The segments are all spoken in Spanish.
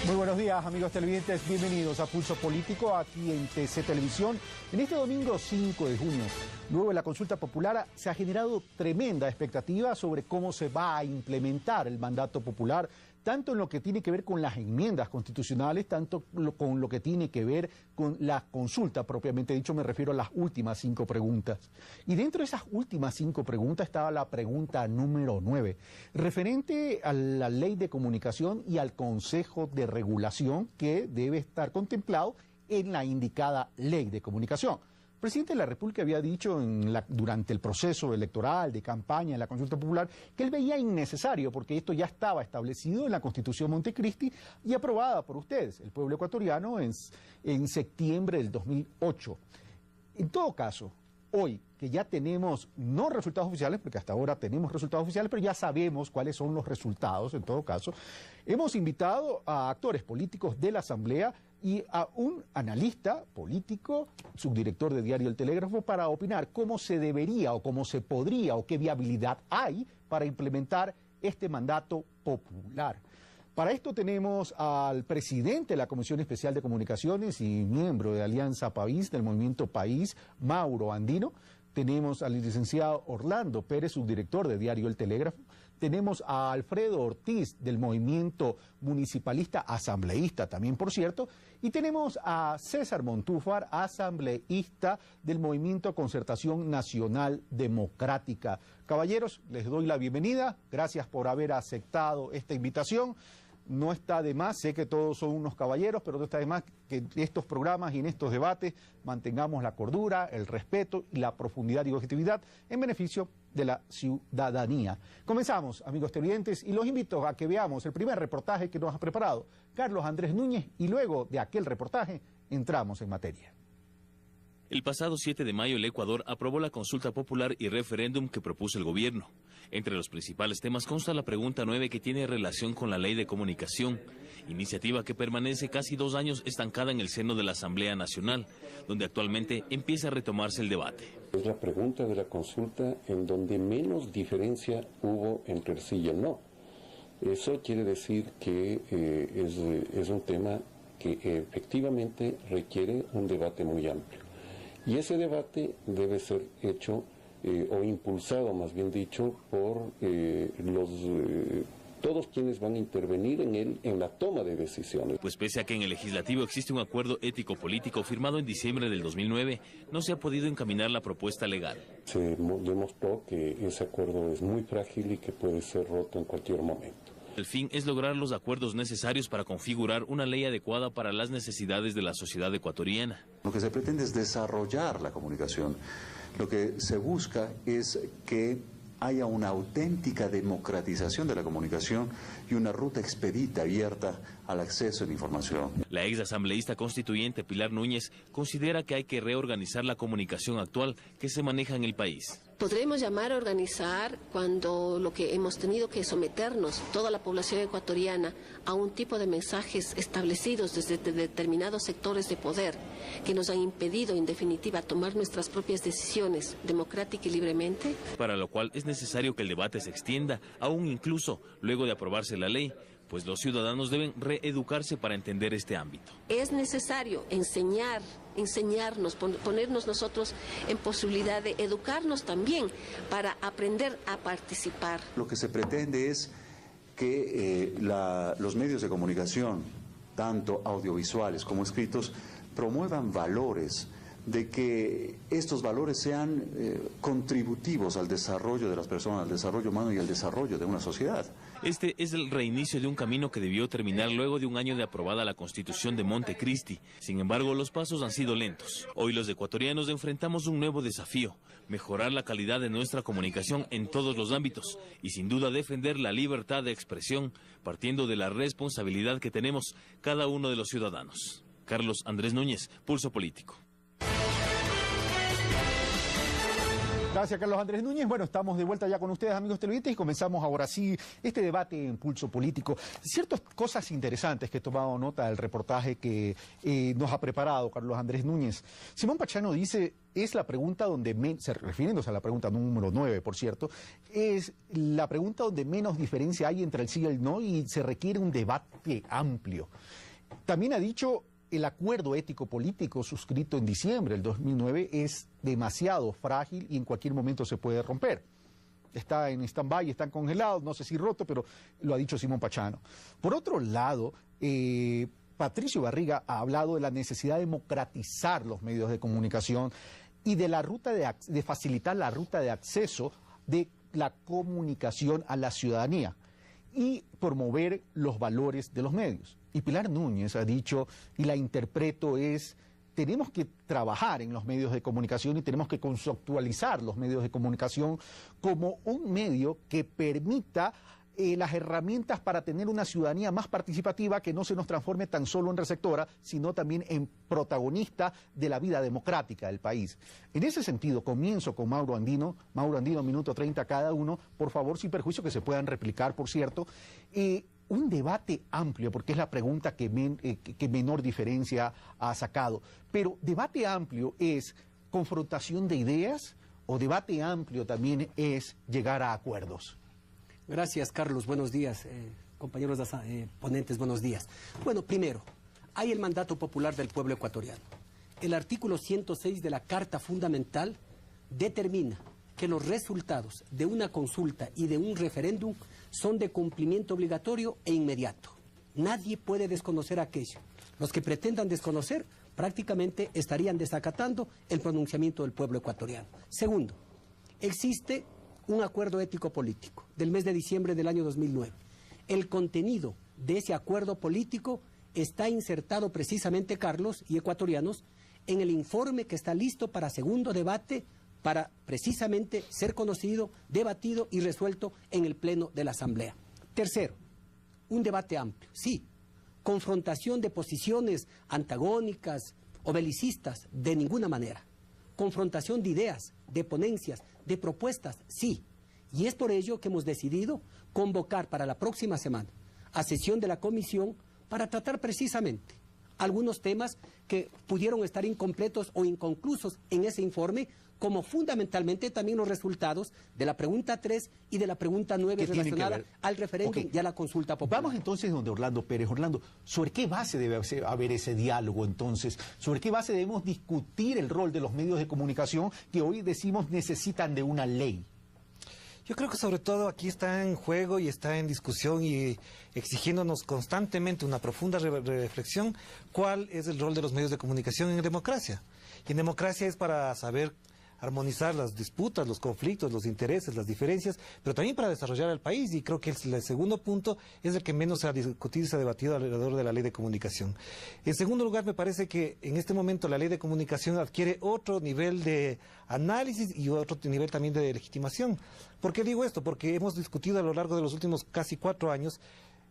Muy buenos días, amigos televidentes. Bienvenidos a Pulso Político aquí en TC Televisión. En este domingo 5 de junio, luego de la consulta popular, se ha generado tremenda expectativa sobre cómo se va a implementar el mandato popular, tanto en lo que tiene que ver con las enmiendas constitucionales, tanto con lo que tiene que ver con la consulta propiamente dicho. Me refiero a las últimas 5 preguntas. Y dentro de esas últimas 5 preguntas estaba la pregunta número 9, referente a la Ley de Comunicación y al Consejo de Regulación que debe estar contemplado en la indicada Ley de Comunicación. El presidente de la República había dicho durante el proceso electoral, de campaña, en la consulta popular, que él veía innecesario porque esto ya estaba establecido en la Constitución Montecristi y aprobada por ustedes, el pueblo ecuatoriano, en septiembre del 2008. En todo caso, hoy que ya tenemos, no resultados oficiales, porque hasta ahora tenemos resultados oficiales, pero ya sabemos cuáles son los resultados, en todo caso, hemos invitado a actores políticos de la Asamblea y a un analista político, subdirector de Diario El Telégrafo, para opinar cómo se debería o cómo se podría o qué viabilidad hay para implementar este mandato popular. Para esto tenemos al presidente de la Comisión Especial de Comunicaciones y miembro de Alianza País, del Movimiento País, Mauro Andino. Tenemos al licenciado Orlando Pérez, subdirector de Diario El Telégrafo. Tenemos a Alfredo Ortiz, del Movimiento Municipalista, asambleísta también, por cierto. Y tenemos a César Montúfar, asambleísta del Movimiento Concertación Nacional Democrática. Caballeros, les doy la bienvenida. Gracias por haber aceptado esta invitación. No está de más, sé que todos son unos caballeros, pero no está de más que en estos programas y en estos debates mantengamos la cordura, el respeto y la profundidad y objetividad en beneficio de la ciudadanía. Comenzamos, amigos televidentes, y los invito a que veamos el primer reportaje que nos ha preparado Carlos Andrés Núñez, y luego de aquel reportaje entramos en materia. El pasado 7 de mayo el Ecuador aprobó la consulta popular y referéndum que propuso el gobierno. Entre los principales temas consta la pregunta 9, que tiene relación con la Ley de Comunicación, iniciativa que permanece casi 2 años estancada en el seno de la Asamblea Nacional, donde actualmente empieza a retomarse el debate. Es la pregunta de la consulta en donde menos diferencia hubo entre el sí y el no. Eso quiere decir que es un tema que efectivamente requiere un debate muy amplio. Y ese debate debe ser hecho o impulsado, más bien dicho, por todos quienes van a intervenir en él en la toma de decisiones. Pues pese a que en el legislativo existe un acuerdo ético-político firmado en diciembre del 2009, no se ha podido encaminar la propuesta legal. Se demostró que ese acuerdo es muy frágil y que puede ser roto en cualquier momento. El fin es lograr los acuerdos necesarios para configurar una ley adecuada para las necesidades de la sociedad ecuatoriana. Lo que se pretende es desarrollar la comunicación. Lo que se busca es que haya una auténtica democratización de la comunicación y una ruta expedita, abierta al acceso a la información. La ex asambleísta constituyente Pilar Núñez considera que hay que reorganizar la comunicación actual que se maneja en el país. Podremos llamar a organizar cuando lo que hemos tenido que someternos, toda la población ecuatoriana, a un tipo de mensajes establecidos desde determinados sectores de poder que nos han impedido, en definitiva, tomar nuestras propias decisiones democrática y libremente. Para lo cual es necesario que el debate se extienda, aún incluso luego de aprobarse la ley, pues los ciudadanos deben reeducarse para entender este ámbito. Es necesario enseñarnos, ponernos nosotros en posibilidad de educarnos también para aprender a participar. Lo que se pretende es que los medios de comunicación, tanto audiovisuales como escritos, promuevan valores, de que estos valores sean contributivos al desarrollo de las personas, al desarrollo humano y al desarrollo de una sociedad. Este es el reinicio de un camino que debió terminar luego de un año de aprobada la Constitución de Montecristi. Sin embargo, los pasos han sido lentos. Hoy los ecuatorianos enfrentamos un nuevo desafío: mejorar la calidad de nuestra comunicación en todos los ámbitos y sin duda defender la libertad de expresión, partiendo de la responsabilidad que tenemos cada uno de los ciudadanos. Carlos Andrés Núñez, Pulso Político. Gracias, Carlos Andrés Núñez. Bueno, estamos de vuelta ya con ustedes, amigos televidentes, y comenzamos ahora sí este debate en Pulso Político. Ciertas cosas interesantes que he tomado nota del reportaje que nos ha preparado Carlos Andrés Núñez. Simón Pachano dice, es la pregunta donde, refiriéndose a la pregunta número 9, por cierto, es la pregunta donde menos diferencia hay entre el sí y el no y se requiere un debate amplio. También ha dicho, el acuerdo ético-político suscrito en diciembre del 2009 es demasiado frágil y en cualquier momento se puede romper. Está en stand-by, está congelado, no sé si roto, pero lo ha dicho Simón Pachano. Por otro lado, Patricio Barriga ha hablado de la necesidad de democratizar los medios de comunicación y de la ruta de facilitar la ruta de acceso de la comunicación a la ciudadanía y promover los valores de los medios. Y Pilar Núñez ha dicho, y la interpreto, tenemos que trabajar en los medios de comunicación y tenemos que conceptualizar los medios de comunicación como un medio que permita las herramientas para tener una ciudadanía más participativa que no se nos transforme tan solo en receptora, sino también en protagonista de la vida democrática del país. En ese sentido, comienzo con Mauro Andino. Mauro Andino, minuto 30 cada uno. Por favor, sin perjuicio que se puedan replicar, por cierto. Un debate amplio, porque es la pregunta que menor diferencia ha sacado. Pero debate amplio es confrontación de ideas o debate amplio también es llegar a acuerdos. Gracias, Carlos. Buenos días. Compañeros ponentes, buenos días. Bueno, primero, hay el mandato popular del pueblo ecuatoriano. El artículo 106 de la Carta Fundamental determina que los resultados de una consulta y de un referéndum son de cumplimiento obligatorio e inmediato. Nadie puede desconocer aquello. Los que pretendan desconocer prácticamente estarían desacatando el pronunciamiento del pueblo ecuatoriano. Segundo, existe un acuerdo ético-político del mes de diciembre del año 2009. El contenido de ese acuerdo político está insertado precisamente, Carlos y ecuatorianos, en el informe que está listo para segundo debate, para precisamente ser conocido, debatido y resuelto en el Pleno de la Asamblea. Tercero, un debate amplio, sí. Confrontación de posiciones antagónicas o belicistas, de ninguna manera. Confrontación de ideas, de ponencias, de propuestas, sí. Y es por ello que hemos decidido convocar para la próxima semana a sesión de la comisión para tratar precisamente algunos temas que pudieron estar incompletos o inconclusos en ese informe, como fundamentalmente también los resultados de la pregunta 3 y de la pregunta 9 relacionada al referéndum y a la consulta popular. Vamos entonces donde Orlando Pérez. Orlando, ¿sobre qué base debe haber ese diálogo entonces? ¿Sobre qué base debemos discutir el rol de los medios de comunicación que hoy decimos necesitan de una ley? Yo creo que sobre todo aquí está en juego y está en discusión y exigiéndonos constantemente una profunda reflexión cuál es el rol de los medios de comunicación en democracia. Y en democracia es para saber armonizar las disputas, los conflictos, los intereses, las diferencias, pero también para desarrollar el país, y creo que el segundo punto es el que menos se ha discutido y se ha debatido alrededor de la ley de comunicación. En segundo lugar, me parece que en este momento la ley de comunicación adquiere otro nivel de análisis y otro nivel también de legitimación. ¿Por qué digo esto? Porque hemos discutido a lo largo de los últimos casi 4 años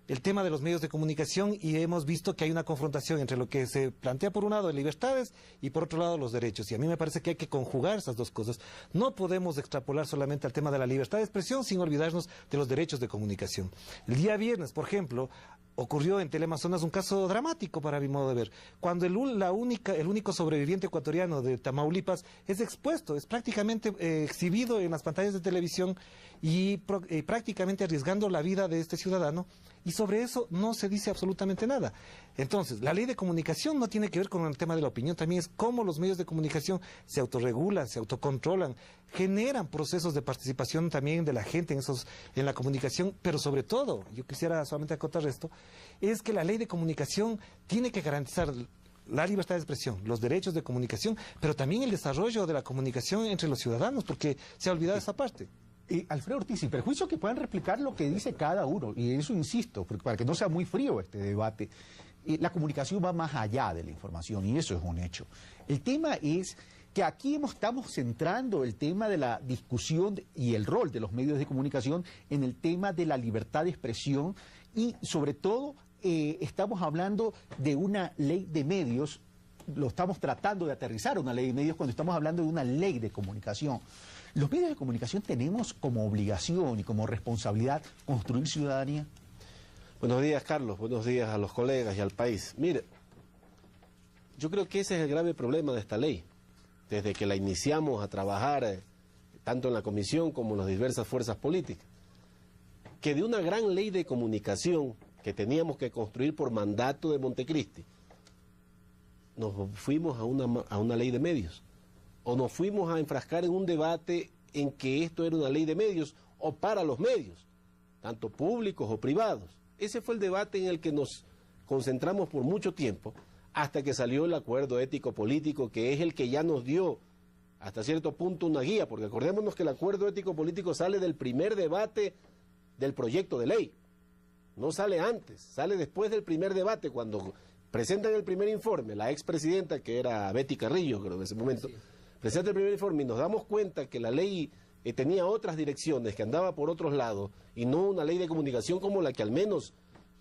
el tema de los medios de comunicación y hemos visto que hay una confrontación entre lo que se plantea por un lado de libertades y por otro lado los derechos. Y a mí me parece que hay que conjugar esas dos cosas. No podemos extrapolar solamente al tema de la libertad de expresión sin olvidarnos de los derechos de comunicación. El día viernes, por ejemplo, ocurrió en Teleamazonas un caso dramático para mi modo de ver. Cuando el único sobreviviente ecuatoriano de Tamaulipas es expuesto, es prácticamente exhibido en las pantallas de televisión y prácticamente arriesgando la vida de este ciudadano, y sobre eso no se dice absolutamente nada. Entonces, la ley de comunicación no tiene que ver con el tema de la opinión, también es cómo los medios de comunicación se autorregulan, se autocontrolan, generan procesos de participación también de la gente en la comunicación, pero sobre todo, yo quisiera solamente acotar esto, es que la ley de comunicación tiene que garantizar la libertad de expresión, los derechos de comunicación, pero también el desarrollo de la comunicación entre los ciudadanos, porque se ha olvidado esa parte. Alfredo Ortiz, sin perjuicio que puedan replicar lo que dice cada uno, y eso insisto, para que no sea muy frío este debate, la comunicación va más allá de la información, y eso es un hecho. El tema es que aquí estamos centrando el tema de la discusión y el rol de los medios de comunicación en el tema de la libertad de expresión, y sobre todo estamos hablando de una ley de medios, lo estamos tratando de aterrizar una ley de medios cuando estamos hablando de una ley de comunicación. ¿Los medios de comunicación tenemos como obligación y como responsabilidad construir ciudadanía? Buenos días, Carlos. Buenos días a los colegas y al país. Mire, yo creo que ese es el grave problema de esta ley. Desde que la iniciamos a trabajar, tanto en la comisión como en las diversas fuerzas políticas, que de una gran ley de comunicación que teníamos que construir por mandato de Montecristi, nos fuimos a una ley de medios, o nos fuimos a enfrascar en un debate en que esto era una ley de medios o para los medios, tanto públicos o privados. Ese fue el debate en el que nos concentramos por mucho tiempo, hasta que salió el acuerdo ético-político, que es el que ya nos dio hasta cierto punto una guía, porque acordémonos que el acuerdo ético-político sale del primer debate del proyecto de ley, no sale antes, sale después del primer debate, cuando presentan el primer informe, la expresidenta, que era Betty Carrillo, creo en ese momento, presenta el primer informe y nos damos cuenta que la ley tenía otras direcciones, que andaba por otros lados, y no una ley de comunicación como la que al menos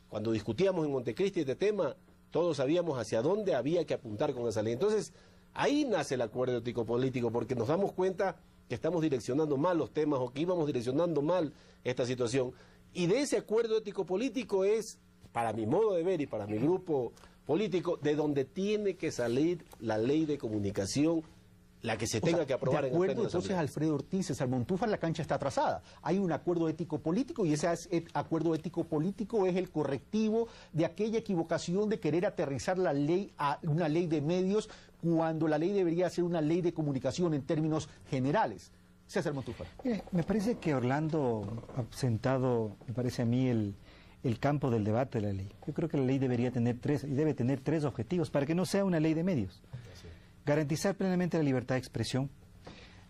cuando discutíamos en Montecristi este tema, todos sabíamos hacia dónde había que apuntar con esa ley. Entonces, ahí nace el acuerdo ético-político, porque nos damos cuenta que estamos direccionando mal los temas o que íbamos direccionando mal esta situación. Y de ese acuerdo ético-político es, para mi modo de ver y para mi grupo político, de donde tiene que salir la ley de comunicación, la que se tenga que aprobar en el Pleno de entonces, Asamblea. Alfredo Ortiz, César Montúfar, la cancha está atrasada. Hay un acuerdo ético-político y ese acuerdo ético-político es el correctivo de aquella equivocación de querer aterrizar la ley a una ley de medios cuando la ley debería ser una ley de comunicación en términos generales. César Montúfar. Me parece que Orlando ha sentado, me parece a mí, el campo del debate de la ley. Yo creo que la ley debería tener debe tener tres objetivos para que no sea una ley de medios. Garantizar plenamente la libertad de expresión,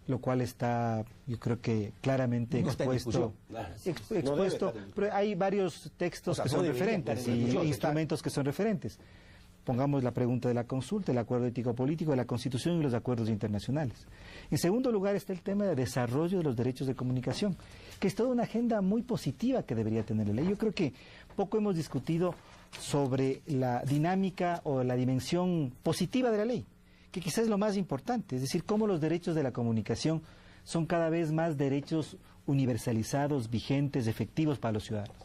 lo cual está, yo creo que claramente expuesto, pero hay varios textos que son referentes y instrumentos que son referentes. Pongamos la pregunta de la consulta, el acuerdo ético-político, de la Constitución y los acuerdos internacionales. En segundo lugar está el tema de desarrollo de los derechos de comunicación, que es toda una agenda muy positiva que debería tener la ley. Yo creo que poco hemos discutido sobre la dinámica o la dimensión positiva de la ley, que quizás es lo más importante, es decir, cómo los derechos de la comunicación son cada vez más derechos universalizados, vigentes, efectivos para los ciudadanos.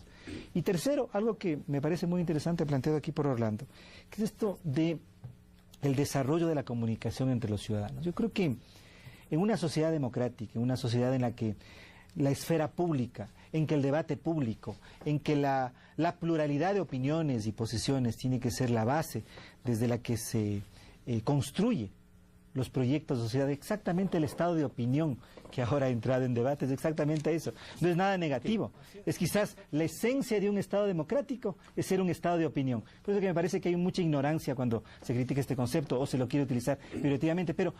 Y tercero, algo que me parece muy interesante planteado aquí por Orlando, que es esto de el desarrollo de la comunicación entre los ciudadanos. Yo creo que en una sociedad democrática, en una sociedad en la que la esfera pública, en que el debate público, en que la pluralidad de opiniones y posiciones tiene que ser la base desde la que se construye los proyectos de sociedad, exactamente el estado de opinión que ahora ha entrado en debate, es exactamente eso. No es nada negativo, es quizás la esencia de un estado democrático, es ser un estado de opinión. Por eso que me parece que hay mucha ignorancia cuando se critica este concepto o se lo quiere utilizar peyorativamente, pero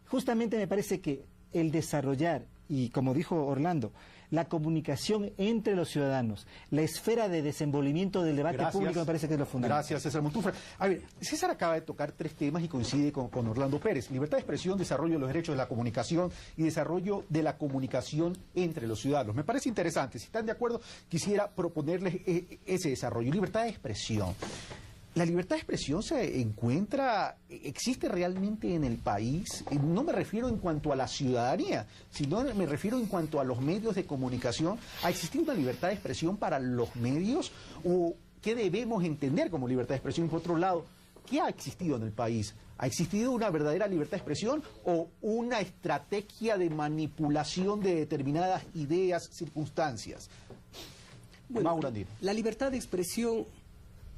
justamente me parece que el desarrollar, y como dijo Orlando, la comunicación entre los ciudadanos, la esfera de desenvolvimiento del debate público, me parece que es lo fundamental. Gracias, César Montúfar. A ver, César acaba de tocar tres temas y coincide con Orlando Pérez. Libertad de expresión, desarrollo de los derechos de la comunicación y desarrollo de la comunicación entre los ciudadanos. Me parece interesante. Si están de acuerdo, quisiera proponerles ese desarrollo. Libertad de expresión. ¿La libertad de expresión existe realmente en el país? No me refiero en cuanto a la ciudadanía, sino me refiero en cuanto a los medios de comunicación. ¿Ha existido una libertad de expresión para los medios? ¿O qué debemos entender como libertad de expresión? Por otro lado, ¿qué ha existido en el país? ¿Ha existido una verdadera libertad de expresión o una estrategia de manipulación de determinadas ideas, circunstancias? Bueno, la libertad de expresión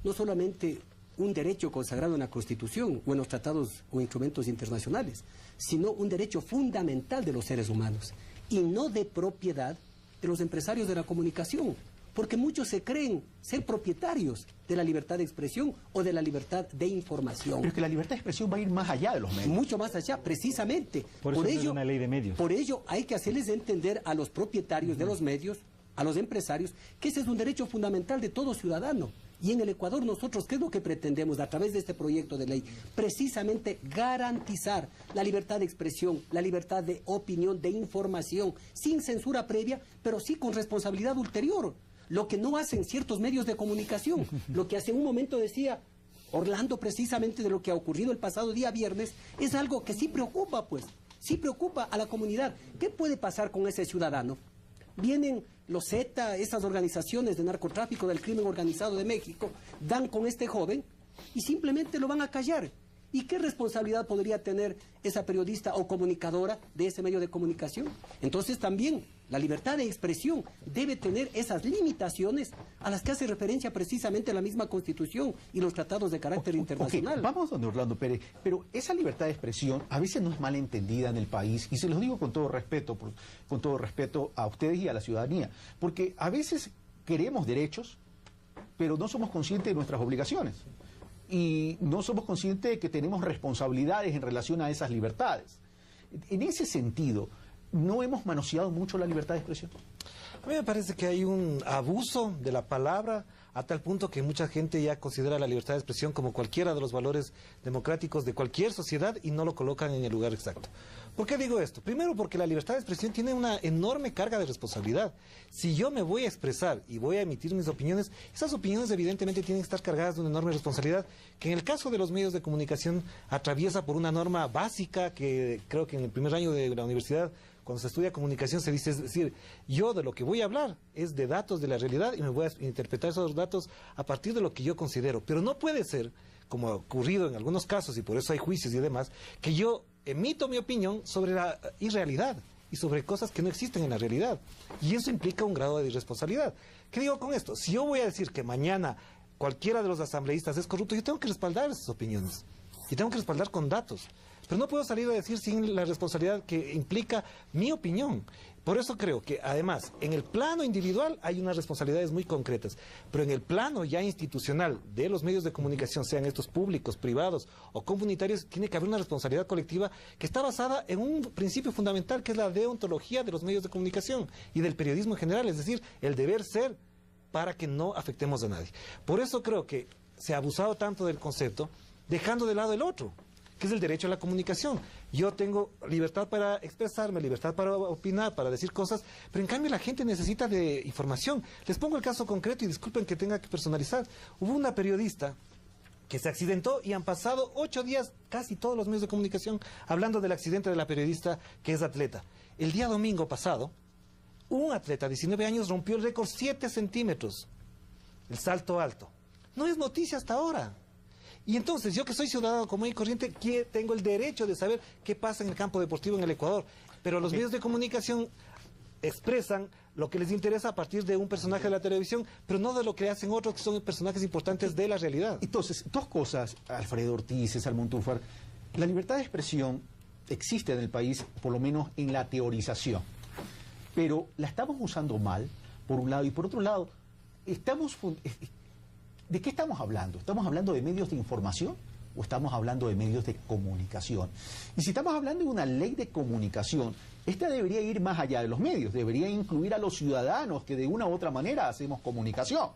no solamente un derecho consagrado en la Constitución o en los tratados o instrumentos internacionales, sino un derecho fundamental de los seres humanos y no de propiedad de los empresarios de la comunicación, porque muchos se creen ser propietarios de la libertad de expresión o de la libertad de información. Pero es que la libertad de expresión va a ir más allá de los medios. Mucho más allá, precisamente. Por ello, es una ley de medios. Por ello hay que hacerles entender a los propietarios de los medios, a los empresarios, que ese es un derecho fundamental de todo ciudadano. Y en el Ecuador nosotros, ¿qué es lo que pretendemos a través de este proyecto de ley? Precisamente garantizar la libertad de expresión, la libertad de opinión, de información, sin censura previa, pero sí con responsabilidad ulterior. Lo que no hacen ciertos medios de comunicación, lo que hace un momento decía Orlando precisamente de lo que ha ocurrido el pasado día viernes, es algo que sí preocupa, pues. sí preocupa a la comunidad. ¿Qué puede pasar con ese ciudadano? Vienen los Z, esas organizaciones de narcotráfico del crimen organizado de México, dan con este joven y simplemente lo van a callar. ¿Y qué responsabilidad podría tener esa periodista o comunicadora de ese medio de comunicación? Entonces también la libertad de expresión debe tener esas limitaciones a las que hace referencia precisamente la misma Constitución y los tratados de carácter internacional. Vamos donde Orlando Pérez, pero esa libertad de expresión a veces no es mal entendida en el país, y se los digo con todo respeto, con todo respeto a ustedes y a la ciudadanía, porque a veces queremos derechos, pero no somos conscientes de nuestras obligaciones. Y no somos conscientes de que tenemos responsabilidades en relación a esas libertades. En ese sentido, ¿no hemos manoseado mucho la libertad de expresión? A mí me parece que hay un abuso de la palabra a tal punto que mucha gente ya considera la libertad de expresión como cualquiera de los valores democráticos de cualquier sociedad y no lo colocan en el lugar exacto. ¿Por qué digo esto? Primero porque la libertad de expresión tiene una enorme carga de responsabilidad. Si yo me voy a expresar y voy a emitir mis opiniones, esas opiniones evidentemente tienen que estar cargadas de una enorme responsabilidad que en el caso de los medios de comunicación atraviesa por una norma básica que creo que en el primer año de la universidad, cuando se estudia comunicación, se dice, es decir, yo de lo que voy a hablar es de datos de la realidad y me voy a interpretar esos datos a partir de lo que yo considero. Pero no puede ser, como ha ocurrido en algunos casos, y por eso hay juicios y demás, que yo emito mi opinión sobre la irrealidad y sobre cosas que no existen en la realidad. Y eso implica un grado de irresponsabilidad. ¿Qué digo con esto? Si yo voy a decir que mañana cualquiera de los asambleístas es corrupto, yo tengo que respaldar esas opiniones. Y tengo que respaldar con datos. Pero no puedo salir a decir sin la responsabilidad que implica mi opinión. Por eso creo que, además, en el plano individual hay unas responsabilidades muy concretas, pero en el plano ya institucional de los medios de comunicación, sean estos públicos, privados o comunitarios, tiene que haber una responsabilidad colectiva que está basada en un principio fundamental que es la deontología de los medios de comunicación y del periodismo en general, es decir, el deber ser para que no afectemos a nadie. Por eso creo que se ha abusado tanto del concepto, dejando de lado el otro, que es el derecho a la comunicación. Yo tengo libertad para expresarme, libertad para opinar, para decir cosas, pero en cambio la gente necesita de información. Les pongo el caso concreto y disculpen que tenga que personalizar. Hubo una periodista que se accidentó y han pasado 8 días casi todos los medios de comunicación hablando del accidente de la periodista que es atleta. El día domingo pasado, un atleta de 19 años rompió el récord 7 centímetros, el salto alto. No es noticia hasta ahora. Y entonces, yo que soy ciudadano común y corriente, que tengo el derecho de saber qué pasa en el campo deportivo en el Ecuador. Pero los medios de comunicación expresan lo que les interesa a partir de un personaje de la televisión, pero no de lo que hacen otros que son personajes importantes de la realidad. Entonces, dos cosas, Alfredo Ortiz, César Montúfar. La libertad de expresión existe en el país, por lo menos en la teorización. Pero la estamos usando mal, por un lado, y por otro lado, ¿de qué estamos hablando? ¿Estamos hablando de medios de información o estamos hablando de medios de comunicación? Y si estamos hablando de una ley de comunicación, esta debería ir más allá de los medios, debería incluir a los ciudadanos que de una u otra manera hacemos comunicación.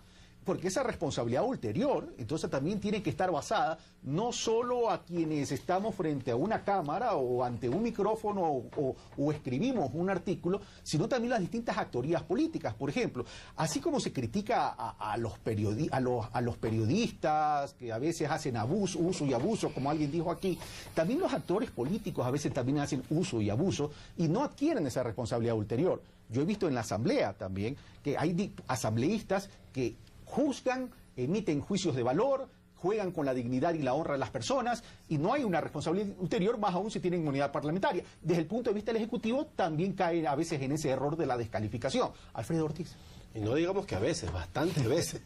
Porque esa responsabilidad ulterior, entonces también tiene que estar basada no solo a quienes estamos frente a una cámara o ante un micrófono o escribimos un artículo, sino también las distintas actorías políticas. Por ejemplo, así como se critica a los periodistas que a veces hacen uso y abuso, como alguien dijo aquí, también los actores políticos a veces también hacen uso y abuso y no adquieren esa responsabilidad ulterior. Yo he visto en la asamblea también que hay asambleístas que juzgan, emiten juicios de valor, juegan con la dignidad y la honra de las personas y no hay una responsabilidad ulterior, más aún si tienen inmunidad parlamentaria. Desde el punto de vista del Ejecutivo también cae a veces en ese error de la descalificación. Alfredo Ortiz. Y no digamos que a veces, bastantes veces.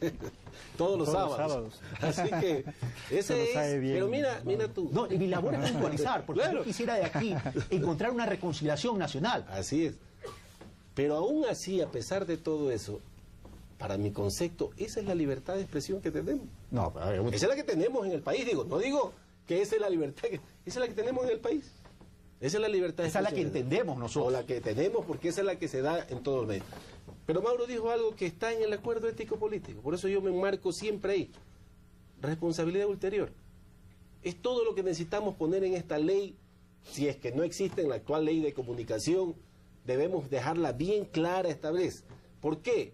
Todos los sábados. Así que ese es. Pero mira tú. No, mi labor es puntualizar, porque claro, yo quisiera de aquí encontrar una reconciliación nacional. Así es. Pero aún así, a pesar de todo eso, para mi concepto, esa es la libertad de expresión que tenemos. No, esa es la que tenemos en el país, no digo que esa es la libertad, esa es la que tenemos en el país. Esa es la libertad de expresión. Esa es la que entendemos nosotros. O la que tenemos, porque esa es la que se da en todos los medios. Pero Mauro dijo algo que está en el acuerdo ético-político, por eso yo me enmarco siempre ahí. Responsabilidad ulterior. Es todo lo que necesitamos poner en esta ley, si es que no existe en la actual ley de comunicación, debemos dejarla bien clara esta vez. ¿Por qué?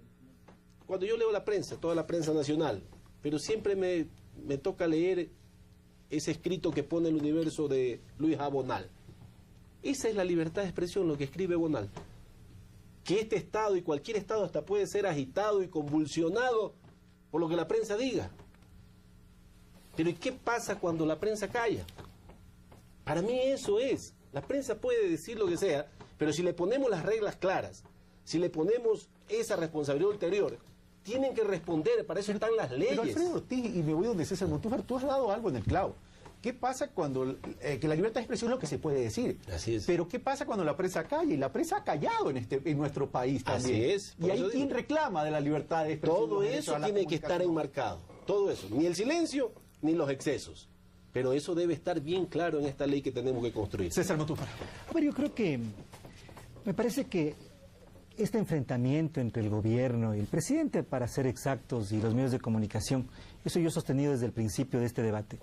Cuando yo leo la prensa, toda la prensa nacional, pero siempre me toca leer ese escrito que pone El Universo de Luis Abonal. Esa es la libertad de expresión, lo que escribe Bonal. Que este Estado y cualquier Estado hasta puede ser agitado y convulsionado por lo que la prensa diga. Pero ¿y qué pasa cuando la prensa calla? Para mí eso es. La prensa puede decir lo que sea, pero si le ponemos las reglas claras, si le ponemos esa responsabilidad ulterior, tienen que responder, para eso están las leyes. Pero Alfredo Ortiz, y me voy donde César Montúfar, tú has dado algo en el clavo. ¿Qué pasa cuando que la libertad de expresión es lo que se puede decir? Así es. Pero ¿qué pasa cuando la prensa calla? Y la prensa ha callado en nuestro país también. Así es. Y hay quien reclama de la libertad de expresión. Todo eso tiene que estar enmarcado. Todo eso. Ni el silencio, ni los excesos. Pero eso debe estar bien claro en esta ley que tenemos que construir. César Montúfar. Bueno, yo creo que me parece que este enfrentamiento entre el gobierno y el presidente, para ser exactos, y los medios de comunicación, eso yo he sostenido desde el principio de este debate,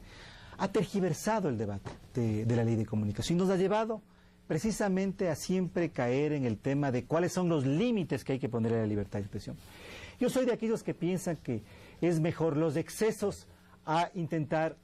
ha tergiversado el debate de la ley de comunicación y nos ha llevado precisamente a siempre caer en el tema de cuáles son los límites que hay que ponerle a la libertad de expresión. Yo soy de aquellos que piensan que es mejor los excesos a intentar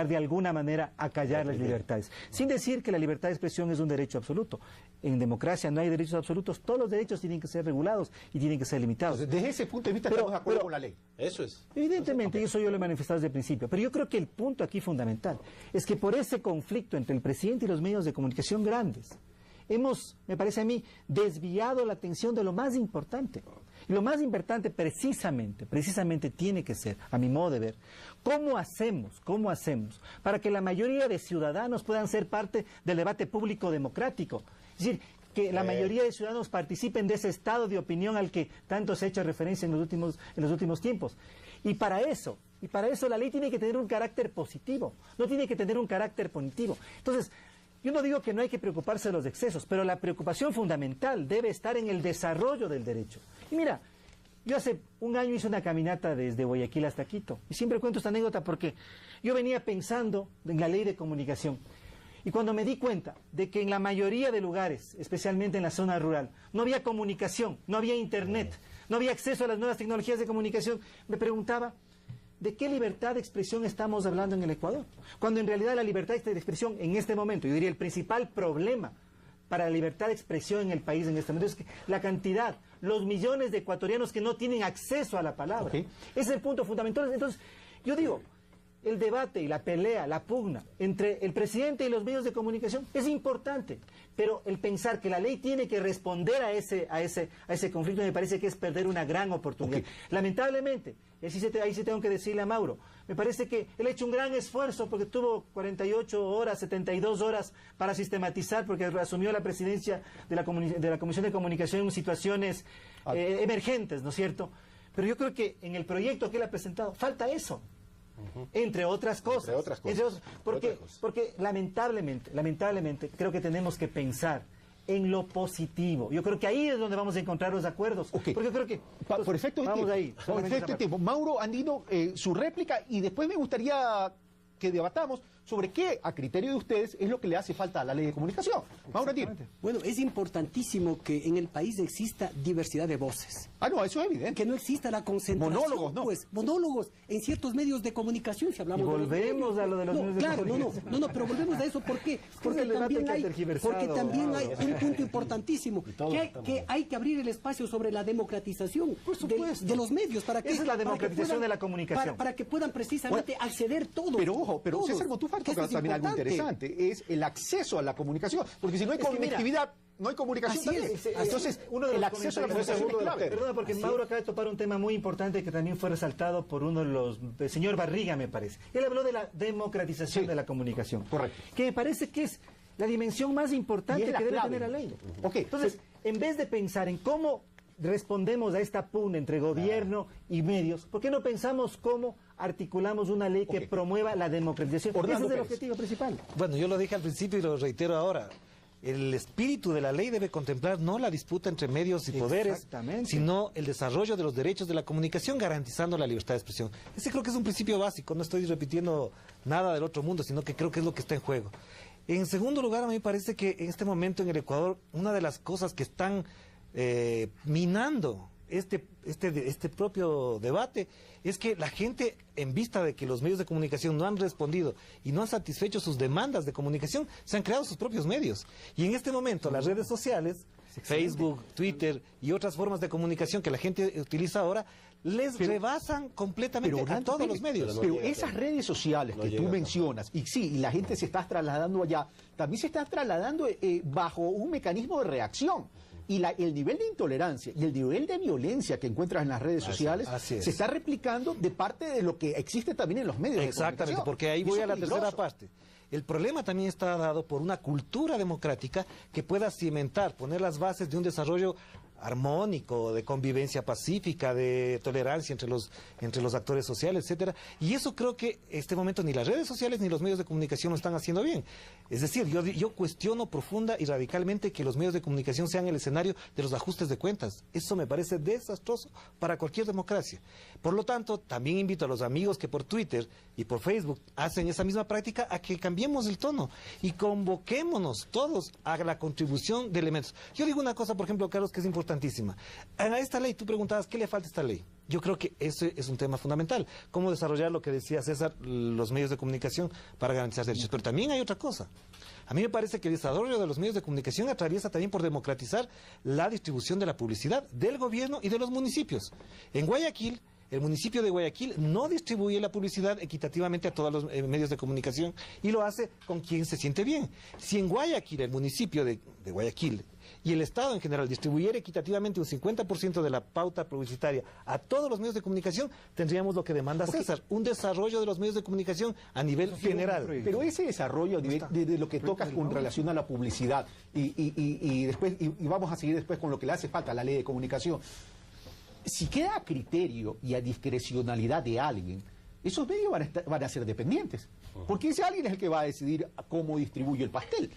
de alguna manera acallar las libertades, sin decir que la libertad de expresión es un derecho absoluto. En democracia no hay derechos absolutos, todos los derechos tienen que ser regulados y tienen que ser limitados. Entonces, desde ese punto de vista estamos de acuerdo con la ley. Eso es. Evidentemente, eso yo lo he manifestado desde el principio, pero yo creo que el punto aquí fundamental es que por ese conflicto entre el presidente y los medios de comunicación grandes, hemos, me parece a mí, desviado la atención de lo más importante. Y lo más importante precisamente tiene que ser, a mi modo de ver, ¿cómo hacemos para que la mayoría de ciudadanos puedan ser parte del debate público democrático? Es decir, que la mayoría de ciudadanos participen de ese estado de opinión al que tanto se ha hecho referencia en los últimos tiempos. Y para eso la ley tiene que tener un carácter positivo, no tiene que tener un carácter punitivo. Entonces, yo no digo que no hay que preocuparse de los excesos, pero la preocupación fundamental debe estar en el desarrollo del derecho. Y mira, yo hace un año hice una caminata desde Guayaquil hasta Quito, y siempre cuento esta anécdota porque yo venía pensando en la ley de comunicación, y cuando me di cuenta de que en la mayoría de lugares, especialmente en la zona rural, no había comunicación, no había internet, no había acceso a las nuevas tecnologías de comunicación, me preguntaba, ¿de qué libertad de expresión estamos hablando en el Ecuador? Cuando en realidad la libertad de expresión en este momento, yo diría el principal problema para la libertad de expresión en el país en este momento es que la cantidad, los millones de ecuatorianos que no tienen acceso a la palabra. Okay. Ese es el punto fundamental. Entonces, yo digo, el debate y la pelea, la pugna entre el presidente y los medios de comunicación es importante, pero el pensar que la ley tiene que responder a ese conflicto me parece que es perder una gran oportunidad. Okay. Lamentablemente, ahí sí tengo que decirle a Mauro, me parece que él ha hecho un gran esfuerzo porque tuvo 48 horas, 72 horas para sistematizar, porque asumió la presidencia de la Comisión de Comunicación en situaciones emergentes, ¿no es cierto? Pero yo creo que en el proyecto que él ha presentado falta eso. Entre otras cosas. Porque lamentablemente creo que tenemos que pensar en lo positivo. Yo creo que ahí es donde vamos a encontrar los acuerdos. Okay. Porque yo creo que por efecto de tiempo, por efecto de tiempo. Mauro Andino, su réplica, y después me gustaría que debatamos sobre qué, a criterio de ustedes, es lo que le hace falta a la ley de comunicación. Mauro Andino. Bueno, es importantísimo que en el país exista diversidad de voces. Ah, no, eso es evidente. Que no exista la concentración. Monólogos, ¿no? Pues, monólogos en ciertos medios de comunicación, si hablamos volvemos a lo de los medios de comunicación. No, pero volvemos a eso. ¿Por qué? Porque también hay un punto importantísimo, que hay que abrir el espacio sobre la democratización de los medios. ¿Para qué? Esa es la democratización de la comunicación. Para que puedan precisamente acceder todos. Pero ojo, César Montúfar toca también algo interesante, es el acceso a la comunicación, porque si no hay conectividad, no hay comunicación también. Entonces, el acceso a la comunicación es clave. Perdona, porque Mauro acaba de topar un tema muy importante que también fue resaltado por uno de los, el señor Barriga, me parece. Él habló de la democratización de la comunicación. Correcto. Que me parece que es la dimensión más importante que debe tener la ley. Entonces, en vez de pensar en cómo respondemos a esta pugna entre gobierno y medios, ¿por qué no pensamos cómo articulamos una ley que promueva la democratización? Ese es el objetivo principal. Bueno, yo lo dije al principio y lo reitero ahora. El espíritu de la ley debe contemplar no la disputa entre medios y poderes, sino el desarrollo de los derechos de la comunicación, garantizando la libertad de expresión. Ese creo que es un principio básico, no estoy repitiendo nada del otro mundo, sino que creo que es lo que está en juego. En segundo lugar, a mí me parece que en este momento en el Ecuador, una de las cosas que están minando este propio debate es que la gente, en vista de que los medios de comunicación no han respondido y no han satisfecho sus demandas de comunicación, se han creado sus propios medios. Y en este momento las redes sociales, Facebook, Twitter y otras formas de comunicación que la gente utiliza ahora, les rebasan completamente a todos los medios. Pero esas redes sociales que tú mencionas, y sí, y la gente se está trasladando allá, también se está trasladando bajo un mecanismo de reacción. Y el nivel de intolerancia y el nivel de violencia que encuentras en las redes sociales se está replicando de parte de lo que existe también en los medios de comunicación. Exactamente, porque ahí voy a la tercera parte. El problema también está dado por una cultura democrática que pueda cimentar, poner las bases de un desarrollo armónico, de convivencia pacífica, de tolerancia entre los actores sociales, etcétera. Y eso creo que en este momento ni las redes sociales ni los medios de comunicación lo están haciendo bien. Es decir, yo cuestiono profunda y radicalmente que los medios de comunicación sean el escenario de los ajustes de cuentas. Eso me parece desastroso para cualquier democracia. Por lo tanto, también invito a los amigos que por Twitter y por Facebook hacen esa misma práctica a que cambiemos el tono y convoquémonos todos a la contribución de elementos. Yo digo una cosa, por ejemplo, Carlos, que es importantísima. A esta ley, tú preguntabas, ¿qué le falta a esta ley? Yo creo que ese es un tema fundamental. Cómo desarrollar lo que decía César, los medios de comunicación para garantizar derechos. Pero también hay otra cosa. A mí me parece que el desarrollo de los medios de comunicación atraviesa también por democratizar la distribución de la publicidad del gobierno y de los municipios. En Guayaquil, el municipio de Guayaquil no distribuye la publicidad equitativamente a todos los medios de comunicación y lo hace con quien se siente bien. Si en Guayaquil, el municipio de Guayaquil y el Estado en general distribuyera equitativamente un 50% de la pauta publicitaria a todos los medios de comunicación, tendríamos lo que demanda César, un desarrollo de los medios de comunicación a nivel general. Pero ese desarrollo de lo que tocas con relación a la publicidad y vamos a seguir después con lo que le hace falta a la ley de comunicación. Si queda a criterio y a discrecionalidad de alguien, esos medios van a ser dependientes. Porque ese alguien es el que va a decidir cómo distribuye el pastel.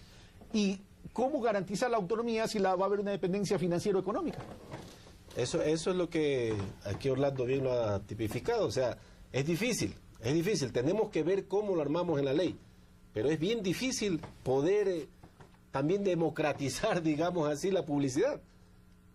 Y cómo garantizar la autonomía si va a haber una dependencia financiera o económica. Eso es lo que aquí Orlando bien lo ha tipificado. O sea, es difícil. Tenemos que ver cómo lo armamos en la ley. Pero es bien difícil poder también democratizar, digamos así, la publicidad.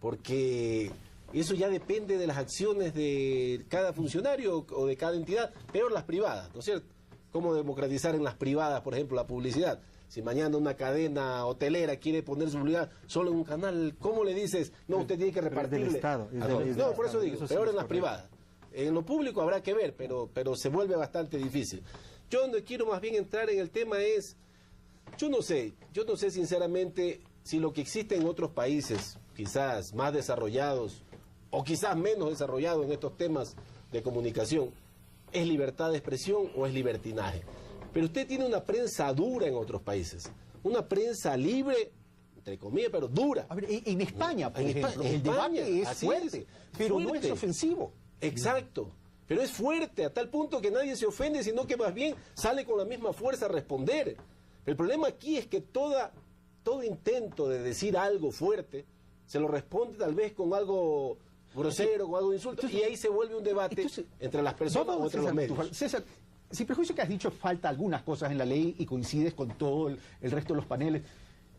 Porque eso ya depende de las acciones de cada funcionario o de cada entidad, peor las privadas, ¿no es cierto? ¿Cómo democratizar en las privadas, por ejemplo, la publicidad? Si mañana una cadena hotelera quiere poner su publicidad solo en un canal, ¿cómo le dices? No, usted tiene que repartirle. Es del Estado. No, por eso digo, peor en las privadas. En lo público habrá que ver, pero se vuelve bastante difícil. Yo donde quiero más bien entrar en el tema es, yo no sé sinceramente si lo que existe en otros países, quizás más desarrollados, o quizás menos desarrollado en estos temas de comunicación, ¿es libertad de expresión o es libertinaje? Pero usted tiene una prensa dura en otros países, una prensa libre, entre comillas, pero dura. A ver, en España, por ejemplo, el debate es fuerte, pero no es ofensivo. Exacto, pero es fuerte a tal punto que nadie se ofende, sino que más bien sale con la misma fuerza a responder. El problema aquí es que todo intento de decir algo fuerte se lo responde tal vez con algo grosero, con algo de insulto, y ahí se vuelve un debate entre las personas o entre los medios. César, sin prejuicio que has dicho, falta algunas cosas en la ley y coincides con todo el resto de los paneles,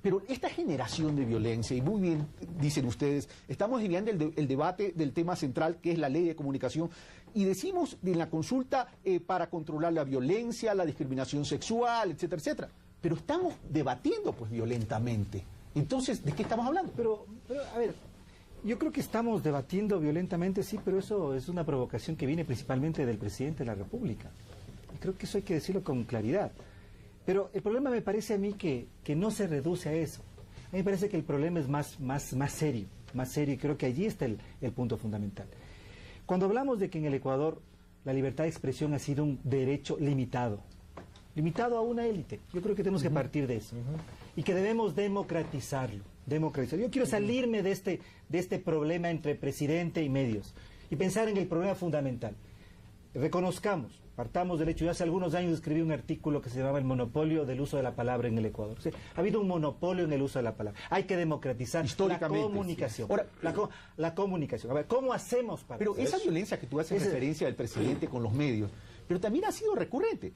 pero esta generación de violencia, y muy bien dicen ustedes, estamos viviendo el debate del tema central que es la ley de comunicación, y decimos en la consulta para controlar la violencia, la discriminación sexual, etcétera, etcétera, pero estamos debatiendo pues violentamente. Entonces, ¿de qué estamos hablando? Pero a ver, yo creo que estamos debatiendo violentamente, sí, pero eso es una provocación que viene principalmente del presidente de la República. Y creo que eso hay que decirlo con claridad. Pero el problema me parece a mí que no se reduce a eso. A mí me parece que el problema es más serio, y creo que allí está el punto fundamental. Cuando hablamos de que en el Ecuador la libertad de expresión ha sido un derecho limitado a una élite, yo creo que tenemos que partir de eso. Y que debemos democratizarlo. Yo quiero salirme de este problema entre presidente y medios y pensar en el problema fundamental. Reconozcamos, partamos del hecho, yo hace algunos años escribí un artículo que se llamaba El monopolio del uso de la palabra en el Ecuador. O sea, ha habido un monopolio en el uso de la palabra. Hay que democratizar la comunicación. Sí. Ahora, la comunicación. A ver, ¿cómo hacemos para Pero esa violencia que tú haces referencia del presidente con los medios, pero también ha sido recurrente.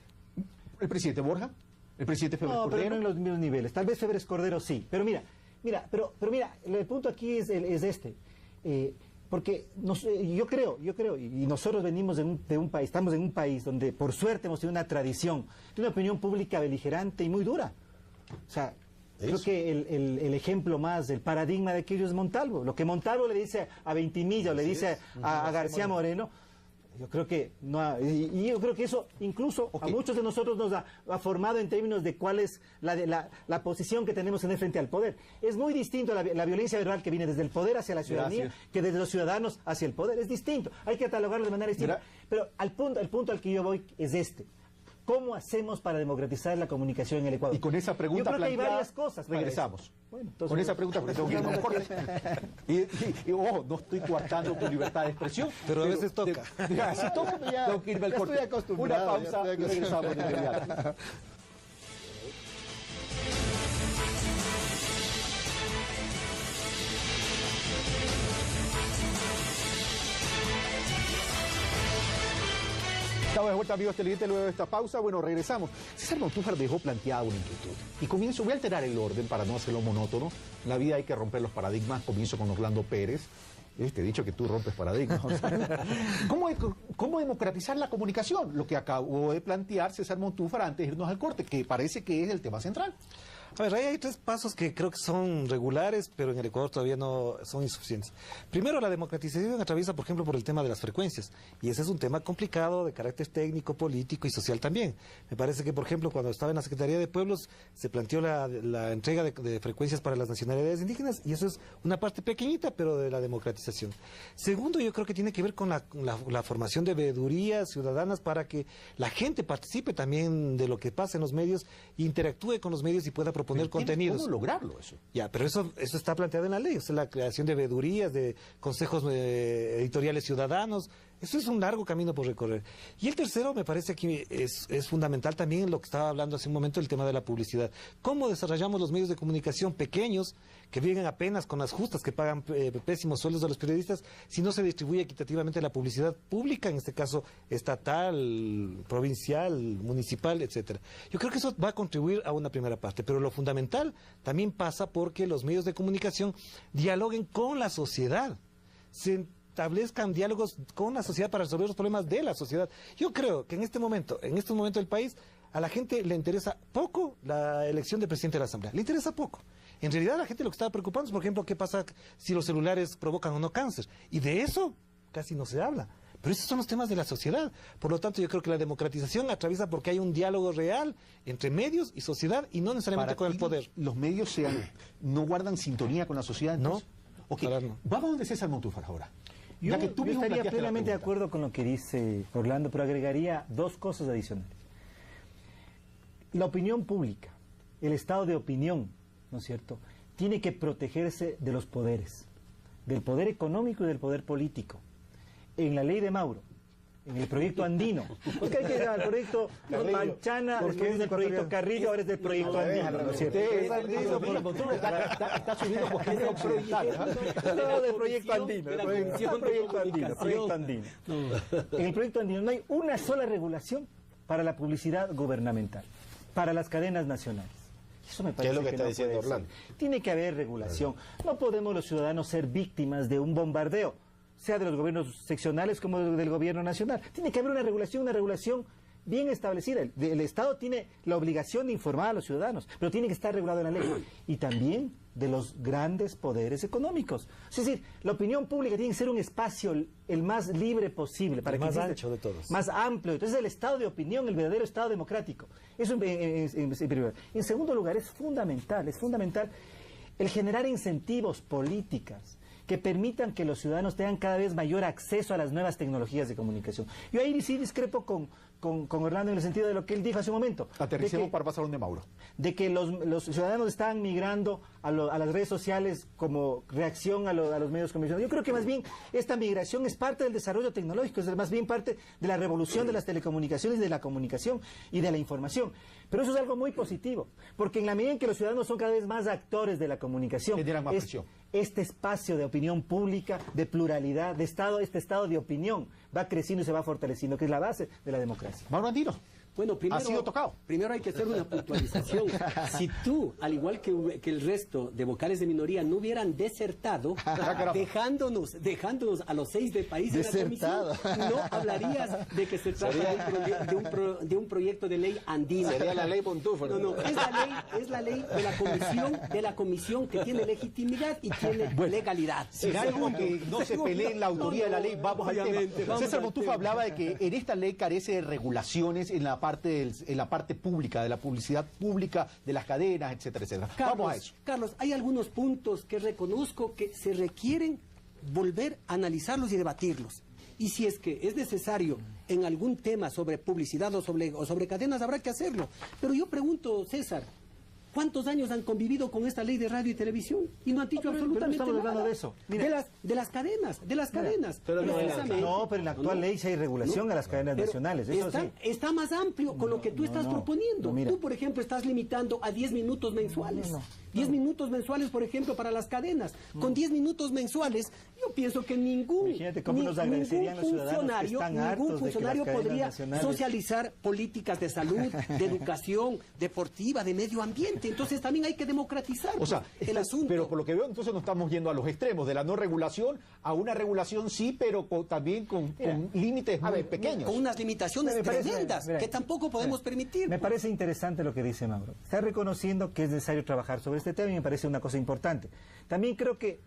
El presidente Borja, el presidente Febres Cordero. Pero no en los mismos niveles. Tal vez Febres Cordero sí. Pero mira, el punto aquí es este. Porque yo creo, y nosotros venimos de un país, estamos en un país donde por suerte hemos tenido una tradición de una opinión pública beligerante y muy dura. O sea, creo que el ejemplo más, el paradigma de aquello es Montalvo. Lo que Montalvo le dice a Ventimiglia o le dice a García Moreno, yo creo que y yo creo que eso incluso a muchos de nosotros nos ha formado en términos de cuál es la posición que tenemos en el frente al poder. Es muy distinto la violencia verbal que viene desde el poder hacia la ciudadanía que desde los ciudadanos hacia el poder. Es distinto. Hay que catalogarlo de manera distinta. Pero el punto al que yo voy es este. ¿Cómo hacemos para democratizar la comunicación en el Ecuador? Y con esa pregunta yo creo que hay varias cosas. Regresamos. Bueno, entonces, con esa pregunta, porque tengo que irme a un corte. Y ojo, no estoy coartando tu libertad de expresión. Pero a veces toca. Si toca, tengo que irme al corte. Estoy acostumbrado. Una pausa y regresamos de inmediato. Estamos de vuelta, amigos televidentes, luego de esta pausa. Bueno, regresamos. César Montúfar dejó planteada una inquietud. Y voy a alterar el orden para no hacerlo monótono. En la vida hay que romper los paradigmas. Comienzo con Orlando Pérez. Te he dicho que tú rompes paradigmas. ¿Cómo democratizar la comunicación? Lo que acabó de plantear César Montúfar antes de irnos al corte, que parece que es el tema central. A ver, ahí hay tres pasos que creo que son regulares, pero en el Ecuador todavía no son insuficientes. Primero, la democratización atraviesa, por ejemplo, por el tema de las frecuencias. Y ese es un tema complicado de carácter técnico, político y social también. Me parece que, por ejemplo, cuando estaba en la Secretaría de Pueblos, se planteó la entrega de frecuencias para las nacionalidades indígenas, y eso es una parte pequeñita, pero de la democratización. Segundo, yo creo que tiene que ver con la formación de veedurías ciudadanas para que la gente participe también de lo que pasa en los medios, interactúe con los medios y pueda proponer contenidos. ¿Cómo lograrlo eso? Ya, pero eso está planteado en la ley, o sea, la creación de veedurías, de consejos editoriales ciudadanos. Eso es un largo camino por recorrer. Y el tercero, me parece que es fundamental también lo que estaba hablando hace un momento, el tema de la publicidad. ¿Cómo desarrollamos los medios de comunicación pequeños, que viven apenas con las justas, que pagan pésimos sueldos a los periodistas, si no se distribuye equitativamente la publicidad pública, en este caso estatal, provincial, municipal, etcétera? Yo creo que eso va a contribuir a una primera parte, pero lo fundamental también pasa porque los medios de comunicación dialoguen con la sociedad, se establezcan diálogos con la sociedad para resolver los problemas de la sociedad. Yo creo que en este momento del país, a la gente le interesa poco la elección de presidente de la Asamblea. Le interesa poco. En realidad, a la gente lo que está preocupando es, por ejemplo, qué pasa si los celulares provocan o no cáncer. Y de eso casi no se habla. Pero esos son los temas de la sociedad. Por lo tanto, yo creo que la democratización atraviesa porque hay un diálogo real entre medios y sociedad y no necesariamente con el poder. ¿Los medios no guardan sintonía con la sociedad? Entonces? No. Okay. No. Vamos donde César Montúfar ahora. Yo estaría plenamente de acuerdo con lo que dice Orlando, pero agregaría dos cosas adicionales. La opinión pública, el estado de opinión, ¿no es cierto?, tiene que protegerse de los poderes, del poder económico y del poder político. En la ley de Mauro, en el proyecto andino, porque hay que ir al proyecto Manchana, después es del proyecto Carrillo, ahora es del proyecto andino, ¿no es cierto? Está subiendo cuestiones occidentales. No, del proyecto andino. En el proyecto andino no hay una sola regulación para la publicidad gubernamental, para las cadenas nacionales. Eso me parece ¿Qué es lo que está no diciendo Orlando? Tiene que haber regulación. No podemos los ciudadanos ser víctimas de un bombardeo, sea de los gobiernos seccionales como del gobierno nacional. Tiene que haber una regulación bien establecida. El Estado tiene la obligación de informar a los ciudadanos, pero tiene que estar regulado en la ley. Y también de los grandes poderes económicos. Es decir, la opinión pública tiene que ser un espacio el más libre posible. Para el más ancho de todos. Más amplio. Entonces el estado de opinión, el verdadero estado democrático. Eso en primer lugar. En segundo lugar, es fundamental el generar incentivos políticas que permitan que los ciudadanos tengan cada vez mayor acceso a las nuevas tecnologías de comunicación. Yo ahí sí discrepo con Orlando en el sentido de lo que él dijo hace un momento. Aterricemos para pasar donde Mauro. De que los ciudadanos están migrando a las redes sociales como reacción a los medios convencionales. Yo creo que más bien esta migración es parte del desarrollo tecnológico, es más bien parte de la revolución de las telecomunicaciones, de la comunicación y de la información. Pero eso es algo muy positivo, porque en la medida en que los ciudadanos son cada vez más actores de la comunicación, este espacio de opinión pública, de pluralidad, este estado de opinión va creciendo y se va fortaleciendo, que es la base de la democracia. Mauro Andino. Bueno, primero, ha sido tocado. Primero hay que hacer una puntualización. Si tú, al igual que el resto de vocales de minoría, no hubieran desertado, dejándonos a los 6 del país en la comisión, no hablarías de que se trata de un proyecto de ley andino. Sería la ley Montúfar. No, es la ley de la comisión que tiene legitimidad y tiene legalidad. Sin algo que no se pelee en la autoría de la ley, vamos al tema. César Montúfar hablaba de que en esta ley carece de regulaciones en la parte pública, de la publicidad pública, de las cadenas, etcétera, etcétera. Vamos a eso. Carlos, hay algunos puntos que reconozco que se requieren volver a analizarlos y debatirlos. Y si es que es necesario en algún tema sobre publicidad o sobre cadenas, habrá que hacerlo. Pero yo pregunto, César, ¿cuántos años han convivido con esta ley de radio y televisión? Y no han dicho absolutamente estamos nada. hablando de eso. Mira, de las cadenas. Pero no, pero en la actual ley sí hay regulación a las cadenas nacionales. Eso está más amplio con lo que tú estás proponiendo. Tú, por ejemplo, estás limitando a 10 minutos mensuales. 10 minutos mensuales, por ejemplo, para las cadenas. Con 10 minutos mensuales, yo pienso que ningún funcionario podría socializar políticas de salud, de educación, deportiva, de medio ambiente. Entonces también hay que democratizar el asunto. Pero por lo que veo, entonces nos estamos yendo a los extremos, de la no regulación a una regulación sí, pero también con límites muy pequeños. Con unas limitaciones tremendas que tampoco podemos permitir. Me parece interesante lo que dice Mauro. Está reconociendo que es necesario trabajar sobre este tema y me parece una cosa importante. También creo que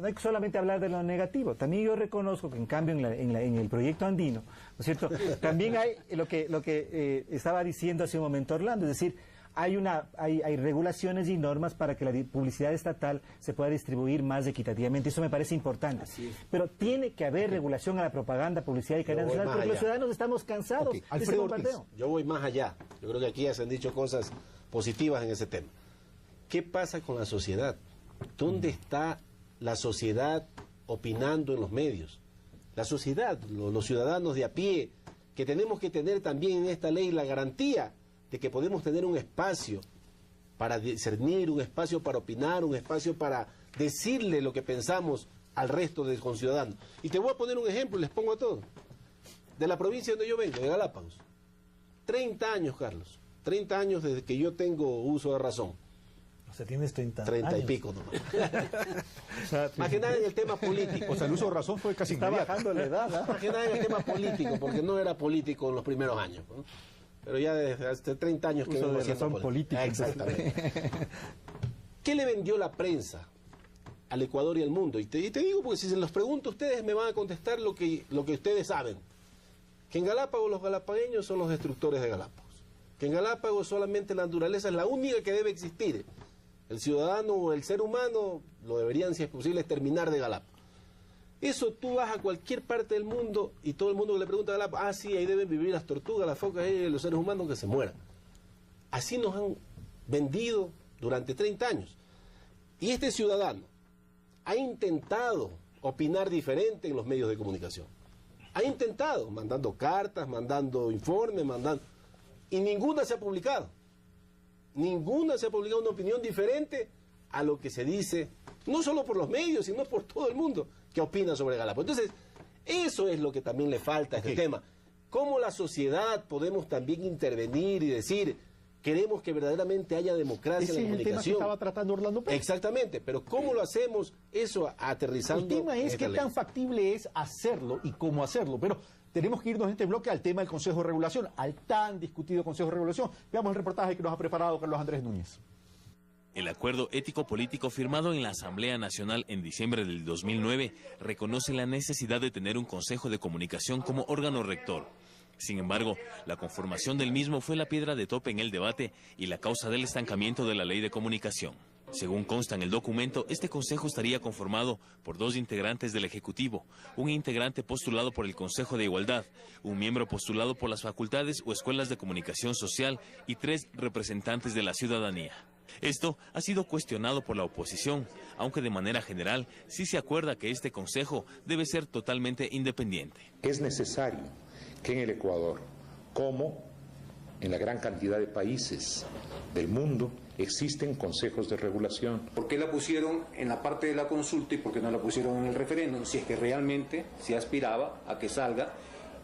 no hay que solamente hablar de lo negativo. También yo reconozco que en cambio en el proyecto andino, ¿no es cierto? También hay lo que estaba diciendo hace un momento Orlando, es decir, hay regulaciones y normas para que la publicidad estatal se pueda distribuir más equitativamente. Eso me parece importante. Pero tiene que haber regulación a la propaganda, publicidad y cadena nacional, porque los ciudadanos estamos cansados de ese bombardeo. Yo voy más allá. Yo creo que aquí ya se han dicho cosas positivas en ese tema. ¿Qué pasa con la sociedad? ¿Dónde está la sociedad opinando en los medios? La sociedad, los ciudadanos de a pie, que tenemos que tener también en esta ley la garantía de que podemos tener un espacio para discernir, un espacio para opinar, un espacio para decirle lo que pensamos al resto de conciudadanos. Y te voy a poner un ejemplo, les pongo a todos. De la provincia donde yo vengo, de Galápagos. 30 años, Carlos. 30 años desde que yo tengo uso de razón. O sea, tienes 30 y pico nomás. Más que nada en el tema político. O sea, el uso de razón fue casi está bajando la edad, ¿no? Más que nada en el tema político, porque no era político en los primeros años, ¿no? Pero ya desde hace 30 años que vengo haciendo política. Exactamente. ¿Qué le vendió la prensa al Ecuador y al mundo? Y te digo, porque si se los pregunto, ustedes me van a contestar lo que ustedes saben. Que en Galápagos los galapagueños son los destructores de Galápagos. Que en Galápagos solamente la naturaleza es la única que debe existir. El ciudadano o el ser humano lo deberían, si es posible, exterminar de Galápagos. Eso tú vas a cualquier parte del mundo y todo el mundo que le pregunta a Galápagos, sí, ahí deben vivir las tortugas, las focas y los seres humanos que se mueran. Así nos han vendido durante 30 años. Y este ciudadano ha intentado opinar diferente en los medios de comunicación. Ha intentado, mandando cartas, mandando informes, y ninguna se ha publicado. Ninguna se ha publicado una opinión diferente a lo que se dice, no solo por los medios, sino por todo el mundo que opina sobre Galápagos. Entonces, eso es lo que también le falta a este tema. ¿Cómo la sociedad podemos también intervenir y decir, queremos que verdaderamente haya democracia en la comunicación? Ese es el tema que estaba tratando Orlando Pérez. Exactamente, pero ¿cómo lo hacemos eso aterrizando? El tema es qué tan factible es hacerlo y cómo hacerlo, pero tenemos que irnos en este bloque al tema del Consejo de Regulación, al tan discutido Consejo de Regulación. Veamos el reportaje que nos ha preparado Carlos Andrés Núñez. El acuerdo ético-político firmado en la Asamblea Nacional en diciembre del 2009 reconoce la necesidad de tener un Consejo de Comunicación como órgano rector. Sin embargo, la conformación del mismo fue la piedra de tope en el debate y la causa del estancamiento de la Ley de Comunicación. Según consta en el documento, este consejo estaría conformado por 2 integrantes del Ejecutivo, un integrante postulado por el Consejo de Igualdad, un miembro postulado por las facultades o escuelas de comunicación social y 3 representantes de la ciudadanía. Esto ha sido cuestionado por la oposición, aunque de manera general sí se acuerda que este consejo debe ser totalmente independiente. Es necesario que en el Ecuador, como en la gran cantidad de países del mundo, existen consejos de regulación. ¿Por qué la pusieron en la parte de la consulta y por qué no la pusieron en el referéndum? Si es que realmente se aspiraba a que salga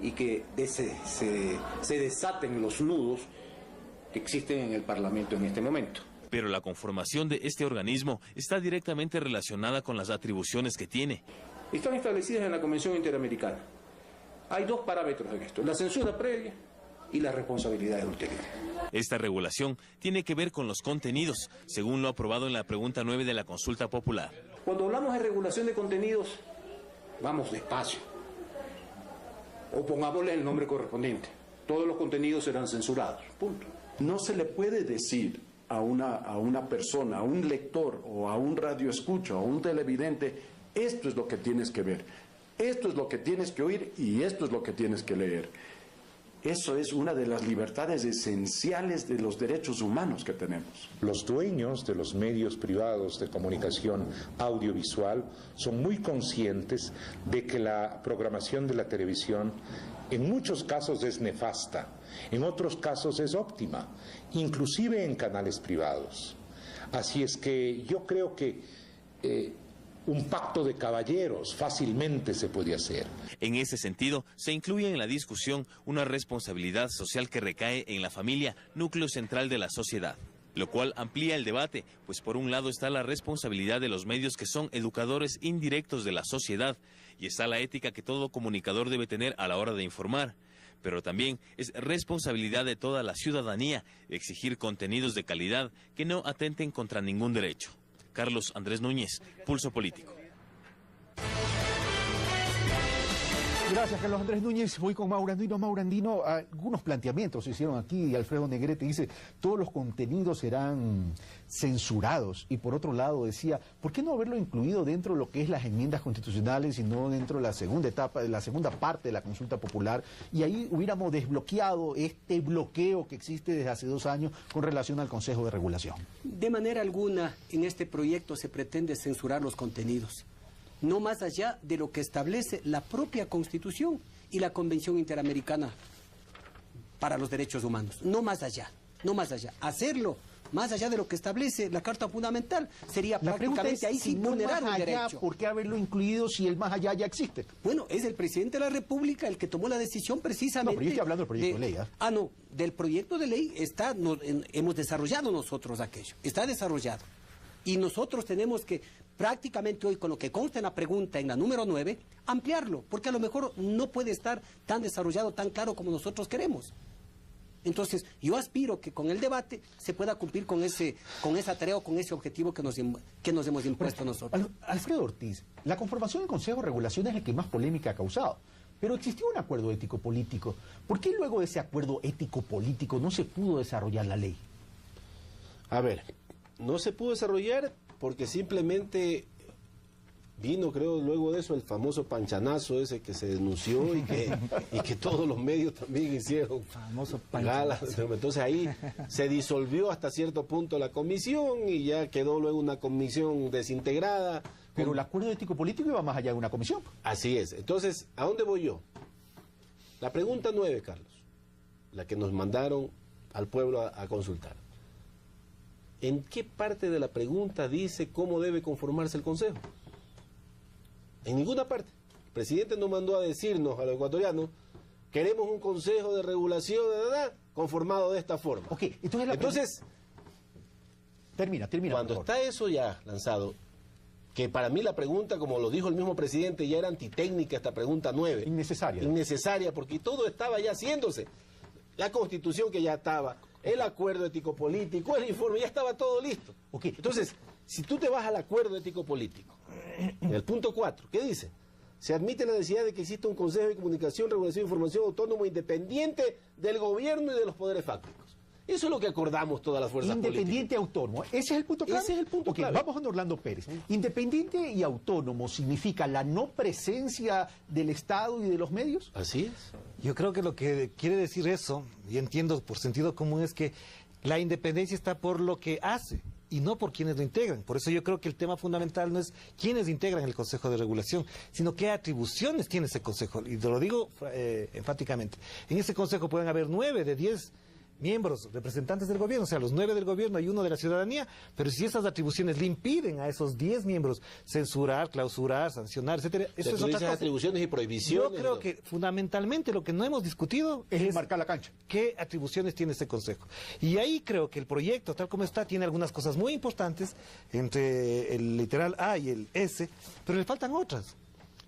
y que se desaten los nudos que existen en el Parlamento en este momento. Pero la conformación de este organismo está directamente relacionada con las atribuciones que tiene. Están establecidas en la Convención Interamericana. Hay dos parámetros en esto: la censura previa y las responsabilidades ulteriores. Esta regulación tiene que ver con los contenidos, según lo aprobado en la pregunta 9 de la consulta popular. Cuando hablamos de regulación de contenidos, vamos despacio. O pongámosle el nombre correspondiente. Todos los contenidos serán censurados. Punto. No se le puede decir a una persona, a un lector o a un radioescucha o a un televidente: esto es lo que tienes que ver, esto es lo que tienes que oír y esto es lo que tienes que leer. Eso es una de las libertades esenciales de los derechos humanos que tenemos. Los dueños de los medios privados de comunicación audiovisual son muy conscientes de que la programación de la televisión en muchos casos es nefasta, en otros casos es óptima, inclusive en canales privados. Así es que yo creo que un pacto de caballeros fácilmente se puede hacer. En ese sentido, se incluye en la discusión una responsabilidad social que recae en la familia, núcleo central de la sociedad, lo cual amplía el debate, pues por un lado está la responsabilidad de los medios, que son educadores indirectos de la sociedad, y está la ética que todo comunicador debe tener a la hora de informar. Pero también es responsabilidad de toda la ciudadanía exigir contenidos de calidad que no atenten contra ningún derecho. Carlos Andrés Núñez, Pulso Político. Gracias, Carlos Andrés Núñez. Voy con Maurandino. Maurandino, algunos planteamientos se hicieron aquí y Alfredo Negrete dice: todos los contenidos serán censurados. Y por otro lado decía: ¿por qué no haberlo incluido dentro de lo que es las enmiendas constitucionales y no dentro de la segunda etapa, de la segunda parte de la consulta popular? Y ahí hubiéramos desbloqueado este bloqueo que existe desde hace 2 años con relación al Consejo de Regulación. De manera alguna, en este proyecto se pretende censurar los contenidos, no más allá de lo que establece la propia Constitución y la Convención Interamericana para los Derechos Humanos. No más allá, no más allá. Hacerlo más allá de lo que establece la Carta Fundamental sería prácticamente ahí sin vulnerar un derecho. ¿Por qué haberlo incluido si el más allá ya existe? Bueno, es el presidente de la República el que tomó la decisión precisamente... No, pero yo estoy hablando del proyecto de ley. No, del proyecto de ley hemos desarrollado nosotros aquello, está desarrollado. Y nosotros tenemos que prácticamente hoy, con lo que consta en la pregunta, en la número 9, ampliarlo, porque a lo mejor no puede estar tan desarrollado, tan claro como nosotros queremos. Entonces, yo aspiro que con el debate se pueda cumplir con esa tarea o con ese objetivo que nos hemos impuesto nosotros. Alfredo Ortiz, la conformación del Consejo de Regulación es el que más polémica ha causado, pero existió un acuerdo ético-político. ¿Por qué luego de ese acuerdo ético-político no se pudo desarrollar la ley? A ver, no se pudo desarrollar porque simplemente vino, creo, luego de eso el famoso panchanazo ese que se denunció y que todos los medios también hicieron galas. Entonces ahí se disolvió hasta cierto punto la comisión y ya quedó luego una comisión desintegrada. Pero el acuerdo ético-político iba más allá de una comisión. Así es. Entonces, ¿a dónde voy yo? La pregunta 9, Carlos, la que nos mandaron al pueblo a consultar. ¿En qué parte de la pregunta dice cómo debe conformarse el Consejo? En ninguna parte. El presidente nos mandó a decirnos a los ecuatorianos: queremos un Consejo de Regulación conformado de esta forma. Okay, entonces termina. Cuando está eso ya lanzado, que para mí la pregunta, como lo dijo el mismo presidente, ya era antitécnica esta pregunta 9. Innecesaria. Innecesaria, porque todo estaba ya haciéndose. La Constitución que ya estaba, el acuerdo ético-político, el informe, ya estaba todo listo. Okay. Entonces, si tú te vas al acuerdo ético-político, en el punto 4, ¿qué dice? Se admite la necesidad de que exista un Consejo de Comunicación, Regulación e Información autónomo, independiente del gobierno y de los poderes fácticos. Eso es lo que acordamos todas las fuerzas políticas. Independiente, autónomo. ¿Ese es el punto clave? Ese es el punto clave. Vamos con Orlando Pérez. Independiente y autónomo significa la no presencia del Estado y de los medios. Así es. Yo creo que lo que quiere decir eso, y entiendo por sentido común, es que la independencia está por lo que hace y no por quienes lo integran. Por eso yo creo que el tema fundamental no es quiénes integran el Consejo de Regulación, sino qué atribuciones tiene ese Consejo. Y te lo digo enfáticamente. En ese Consejo pueden haber 9 de 10 miembros, representantes del gobierno, o sea, los 9 del gobierno y 1 de la ciudadanía, pero si esas atribuciones le impiden a esos 10 miembros censurar, clausurar, sancionar, etcétera, eso es otra cosa. Atribuciones y prohibiciones. Yo creo que fundamentalmente lo que no hemos discutido es marcar la cancha. ¿Qué atribuciones tiene este Consejo? Y ahí creo que el proyecto, tal como está, tiene algunas cosas muy importantes, entre el literal A y el S, pero le faltan otras.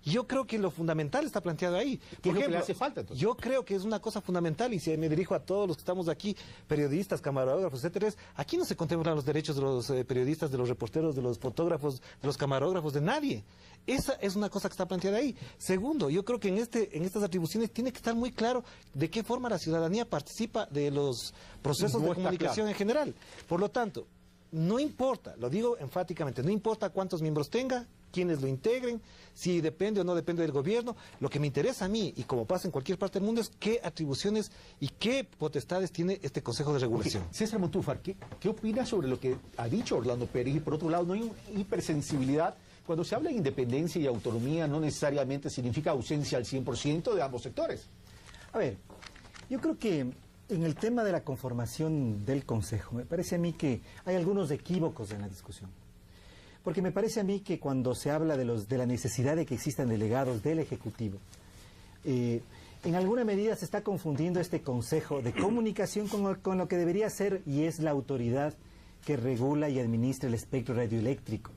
Yo creo que lo fundamental está planteado ahí. ¿Qué es lo que le hace falta, entonces? Yo creo que es una cosa fundamental, y si me dirijo a todos los que estamos aquí, periodistas, camarógrafos, etcétera, aquí no se contemplan los derechos de los periodistas, de los reporteros, de los fotógrafos, de los camarógrafos, de nadie. Esa es una cosa que está planteada ahí. Segundo, yo creo que en estas atribuciones tiene que estar muy claro de qué forma la ciudadanía participa de los procesos de comunicación en general. Por lo tanto, no importa, lo digo enfáticamente, no importa cuántos miembros tenga, quienes lo integren, si depende o no depende del gobierno. Lo que me interesa a mí, y como pasa en cualquier parte del mundo, es qué atribuciones y qué potestades tiene este Consejo de Regulación. César Montúfar, ¿qué opina sobre lo que ha dicho Orlando Pérez? Y por otro lado, ¿no hay una hipersensibilidad? Cuando se habla de independencia y autonomía, no necesariamente significa ausencia al 100% de ambos sectores. A ver, yo creo que en el tema de la conformación del Consejo, me parece a mí que hay algunos equívocos en la discusión. Porque me parece a mí que cuando se habla de la necesidad de que existan delegados del Ejecutivo, en alguna medida se está confundiendo este Consejo de Comunicación con lo que debería ser y es la autoridad que regula y administra el espectro radioeléctrico.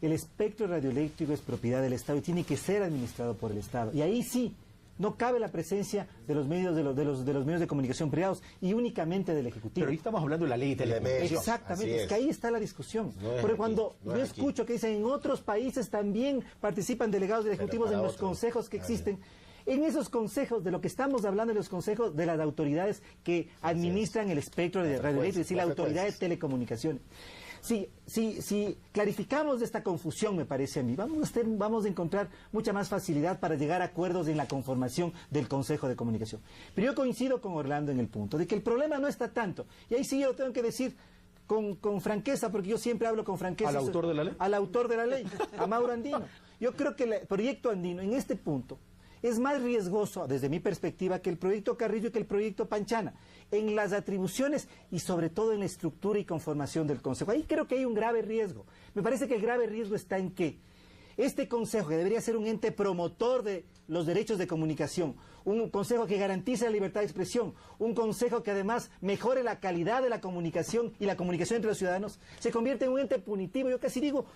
El espectro radioeléctrico es propiedad del Estado y tiene que ser administrado por el Estado. Y ahí sí, no cabe la presencia de los medios de los medios de comunicación privados y únicamente del Ejecutivo. Pero ahí estamos hablando de la ley de telecomunicación. Exactamente, es que ahí está la discusión. Porque cuando yo escucho que dicen en otros países también participan delegados del Ejecutivo en los consejos que existen. En esos consejos, de lo que estamos hablando, de los consejos de las autoridades que administran el espectro de radioeléctrico, es decir, la autoridad de telecomunicaciones. Si clarificamos esta confusión, me parece a mí, vamos a encontrar mucha más facilidad para llegar a acuerdos en la conformación del Consejo de Comunicación. Pero yo coincido con Orlando en el punto de que el problema no está tanto, y ahí sí yo lo tengo que decir con franqueza, porque yo siempre hablo con franqueza. ¿Al autor de la ley? Al autor de la ley, a Mauro Andino. Yo creo que el proyecto Andino, en este punto, es más riesgoso, desde mi perspectiva, que el proyecto Carrillo y que el proyecto Panchana, en las atribuciones y sobre todo en la estructura y conformación del Consejo. Ahí creo que hay un grave riesgo. Me parece que el grave riesgo está en que este Consejo, que debería ser un ente promotor de los derechos de comunicación, un Consejo que garantice la libertad de expresión, un Consejo que además mejore la calidad de la comunicación y la comunicación entre los ciudadanos, se convierte en un ente punitivo. Yo casi digo,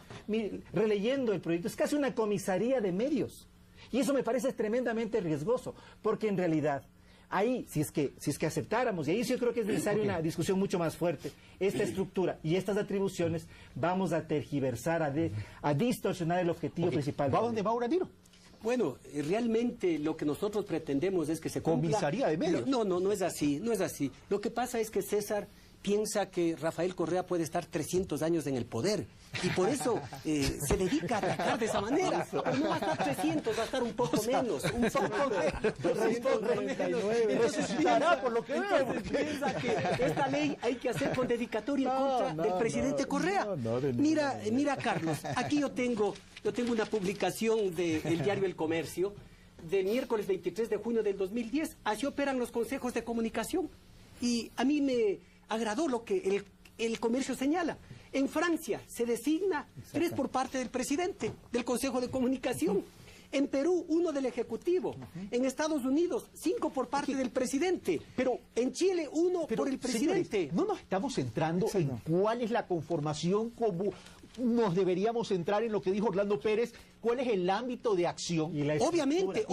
releyendo el proyecto, es casi una comisaría de medios. Y eso me parece tremendamente riesgoso, porque en realidad, ahí, si es que aceptáramos, y ahí sí yo creo que es necesaria una discusión mucho más fuerte, esta estructura y estas atribuciones, vamos a tergiversar, a distorsionar el objetivo principal. ¿Va donde Mauro Andino? Bueno, realmente lo que nosotros pretendemos es que se cumpla... ¿Comisaría de medios? No es así, no es así. Lo que pasa es que César piensa que Rafael Correa puede estar 300 años en el poder y por eso se dedica a atacar de esa manera. Pero no va a estar 300, va a estar un poco menos. Un poco menos. Resucitará, por lo que veo. Piensa que esta ley hay que hacer con dedicatoria en contra del presidente Correa. Mira, Carlos, aquí yo tengo una publicación del diario El Comercio del miércoles 23 de junio del 2010. Así operan los consejos de comunicación. Y a mí me agradó lo que el Comercio señala. En Francia se designa 3 por parte del presidente del Consejo de Comunicación. En Perú, 1 del Ejecutivo. En Estados Unidos, 5 por parte del presidente. Pero en Chile, 1 por el presidente. Señores, no nos estamos centrando en cuál es la conformación, como nos deberíamos centrar en lo que dijo Orlando Pérez, cuál es el ámbito de acción. Obviamente,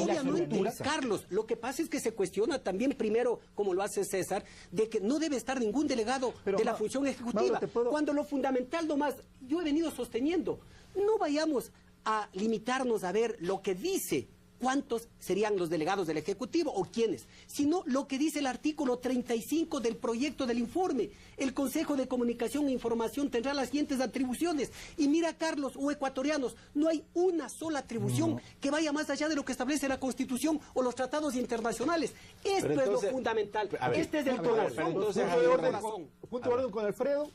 Carlos, lo que pasa es que se cuestiona también primero, como lo hace César, de que no debe estar ningún delegado de la función ejecutiva. Cuando lo fundamental nomás, yo he venido sosteniendo, no vayamos a limitarnos a ver lo que dice cuántos serían los delegados del Ejecutivo o quiénes, sino lo que dice el artículo 35 del proyecto del informe. El Consejo de Comunicación e Información tendrá las siguientes atribuciones. Y mira, Carlos, o ecuatorianos, no hay una sola atribución que vaya más allá de lo que establece la Constitución o los tratados internacionales. Esto es lo fundamental. Este es el corazón. Punto de orden con Alfredo,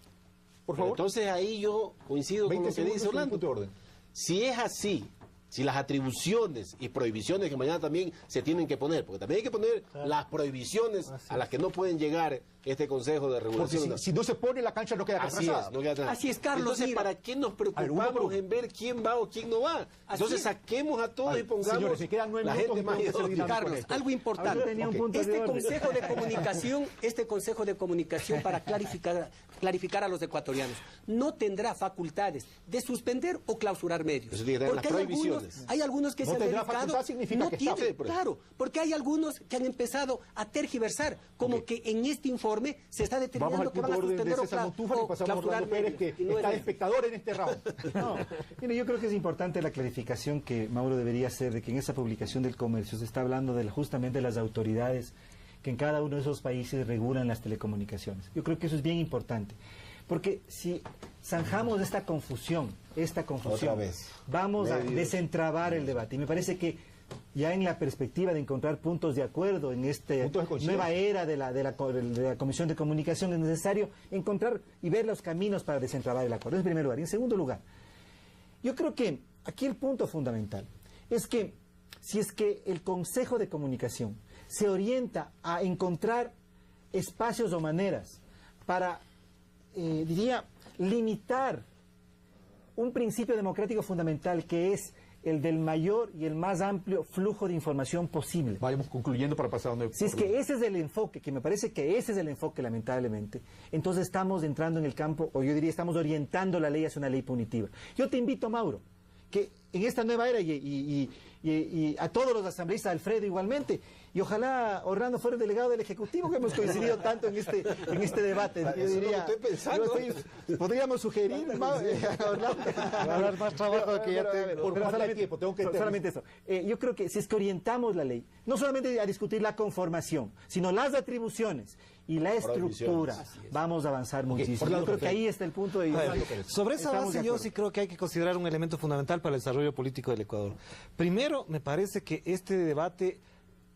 por favor. Entonces ahí yo coincido con lo que dice Orlando. Punto de orden. Si es así, si las atribuciones y prohibiciones que mañana también se tienen que poner, porque también hay que poner las prohibiciones a las que no pueden llegar este Consejo de Regulación. Porque si no se pone, la cancha no queda retrasada. Así es, Carlos. Entonces, ¿para qué nos preocupamos en ver quién va o quién no va? Entonces, saquemos a todos y pongamos señores, se quedan 9 la minutos gente más idónea. Carlos, algo importante. Este Consejo de Comunicación, para clarificar a los ecuatorianos, no tendrá facultades de suspender o clausurar medios. Eso tiene que tener las prohibiciones. Hay algunos que no se han dedicado, claro, porque hay algunos que han empezado a tergiversar, como que en este informe se está determinando que van a suspender o clausurar medios. Que está de espectador en este round. No, mire, yo creo que es importante la clarificación que Mauro debería hacer de que en esa publicación del Comercio se está hablando justamente de las autoridades que en cada uno de esos países regulan las telecomunicaciones. Yo creo que eso es bien importante. Porque si zanjamos esta confusión, vamos a desentrabar el debate. Y me parece que ya en la perspectiva de encontrar puntos de acuerdo en esta nueva era de la Comisión de Comunicación, es necesario encontrar y ver los caminos para desentrabar el acuerdo. En primer lugar. Y en segundo lugar, yo creo que aquí el punto fundamental es que si es que el Consejo de Comunicación se orienta a encontrar espacios o maneras para, diría, limitar un principio democrático fundamental que es el del mayor y el más amplio flujo de información posible. Vayamos concluyendo para pasar a donde... Si es que ese es el enfoque, que me parece que ese es el enfoque lamentablemente, entonces estamos entrando en el campo, o yo diría estamos orientando la ley hacia una ley punitiva. Yo te invito, Mauro, que en esta nueva era y a todos los asambleístas, Alfredo igualmente, y ojalá Orlando fuera el delegado del Ejecutivo, que hemos coincidido tanto en este debate. Yo diría, podríamos sugerir a Orlando hablar más trabajo que ya tengo. Solamente eso. Yo creo que si es que orientamos la ley, no solamente a discutir la conformación, sino las atribuciones y la estructura, vamos a avanzar muchísimo. Yo creo que ahí está el punto de vista. Sobre esa base yo sí creo que hay que considerar un elemento fundamental para el desarrollo político del Ecuador. Primero, me parece que este debate,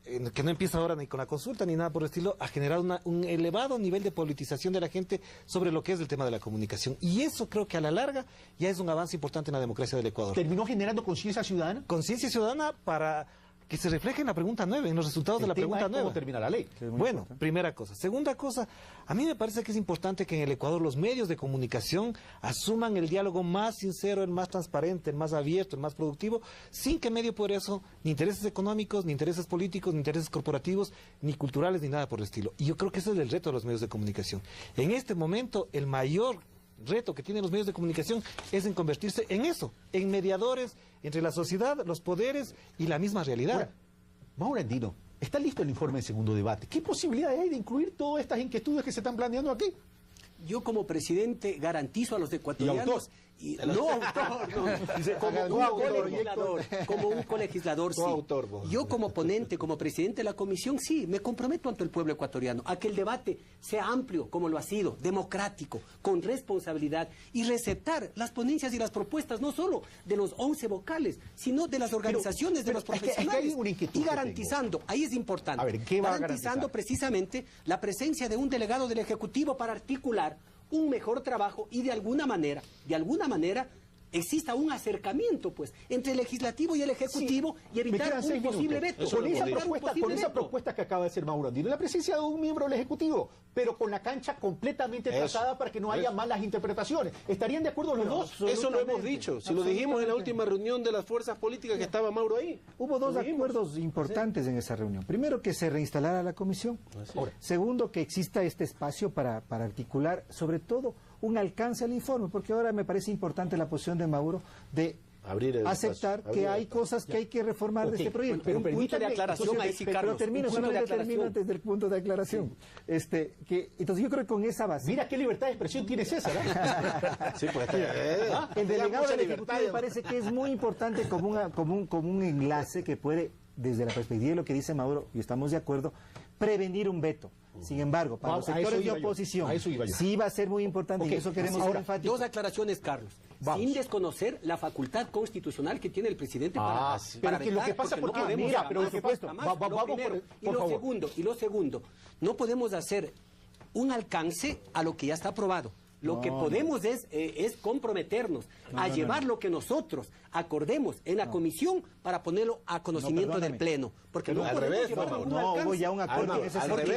que no empieza ahora ni con la consulta ni nada por el estilo, ha generado un elevado nivel de politización de la gente sobre lo que es el tema de la comunicación. Y eso creo que a la larga ya es un avance importante en la democracia del Ecuador. ¿Terminó generando conciencia ciudadana? Conciencia ciudadana para que se refleje en la pregunta 9, en los resultados de la pregunta 9. ¿Cómo termina la ley? Bueno, primera cosa. Segunda cosa, a mí me parece que es importante que en el Ecuador los medios de comunicación asuman el diálogo más sincero, el más transparente, el más abierto, el más productivo, sin que medio por eso ni intereses económicos, ni intereses políticos, ni intereses corporativos, ni culturales, ni nada por el estilo. Y yo creo que ese es el reto de los medios de comunicación. En este momento, el mayor reto que tienen los medios de comunicación es en convertirse en eso, en mediadores entre la sociedad, los poderes y la misma realidad. Ahora, Mauro Andino, ¿está listo el informe de segundo debate? ¿Qué posibilidades hay de incluir todas estas inquietudes que se están planteando aquí? Yo como presidente garantizo a los ecuatorianos... Como un colegislador, sí. Yo como ponente, como presidente de la comisión, sí, me comprometo ante el pueblo ecuatoriano a que el debate sea amplio, como lo ha sido, democrático, con responsabilidad, y receptar las ponencias y las propuestas, no solo de los 11 vocales, sino de las organizaciones de los profesionales, y garantizando, ahí es importante, a ver, ¿qué va garantizando precisamente la presencia de un delegado del Ejecutivo para articular un mejor trabajo y de alguna manera exista un acercamiento, pues, entre el legislativo y el ejecutivo, y evitar un posible veto. Con esa propuesta que acaba de hacer Mauro Andino, la presencia de un miembro del ejecutivo, pero con la cancha completamente trazada para que no haya malas interpretaciones. ¿Estarían de acuerdo los dos? Eso lo hemos dicho. Si lo dijimos en la última reunión de las fuerzas políticas que estaba Mauro ahí. Hubo dos acuerdos importantes en esa reunión. Primero, que se reinstalara la comisión. Segundo, que exista este espacio para articular, sobre todo, un alcance al informe, porque ahora me parece importante la posición de Mauro de aceptar que hay cosas que hay que reformar de este proyecto. Pero permítame aclaración ahí, sí, Carlos. Termino antes del punto de aclaración. Entonces yo creo que con esa base... Mira qué libertad de expresión tiene César. Sí, pues, el delegado del Ejecutivo me parece que es muy importante como un enlace que puede, desde la perspectiva de lo que dice Mauro, y estamos de acuerdo, prevenir un veto. Sin embargo, para los sectores de oposición, sí va a ser muy importante, y eso queremos ser enfáticos. Dos aclaraciones, Carlos. Sin desconocer la facultad constitucional que tiene el presidente para pero lo que pasa porque mira, pero por supuesto, y lo segundo, no podemos hacer un alcance a lo que ya está aprobado. Lo que podemos es comprometernos a llevar lo que nosotros acordemos en la comisión para ponerlo a conocimiento del Pleno. Porque no podemos llevarlo a un alcance. Hubo ya un acuerdo en ese sentido. Porque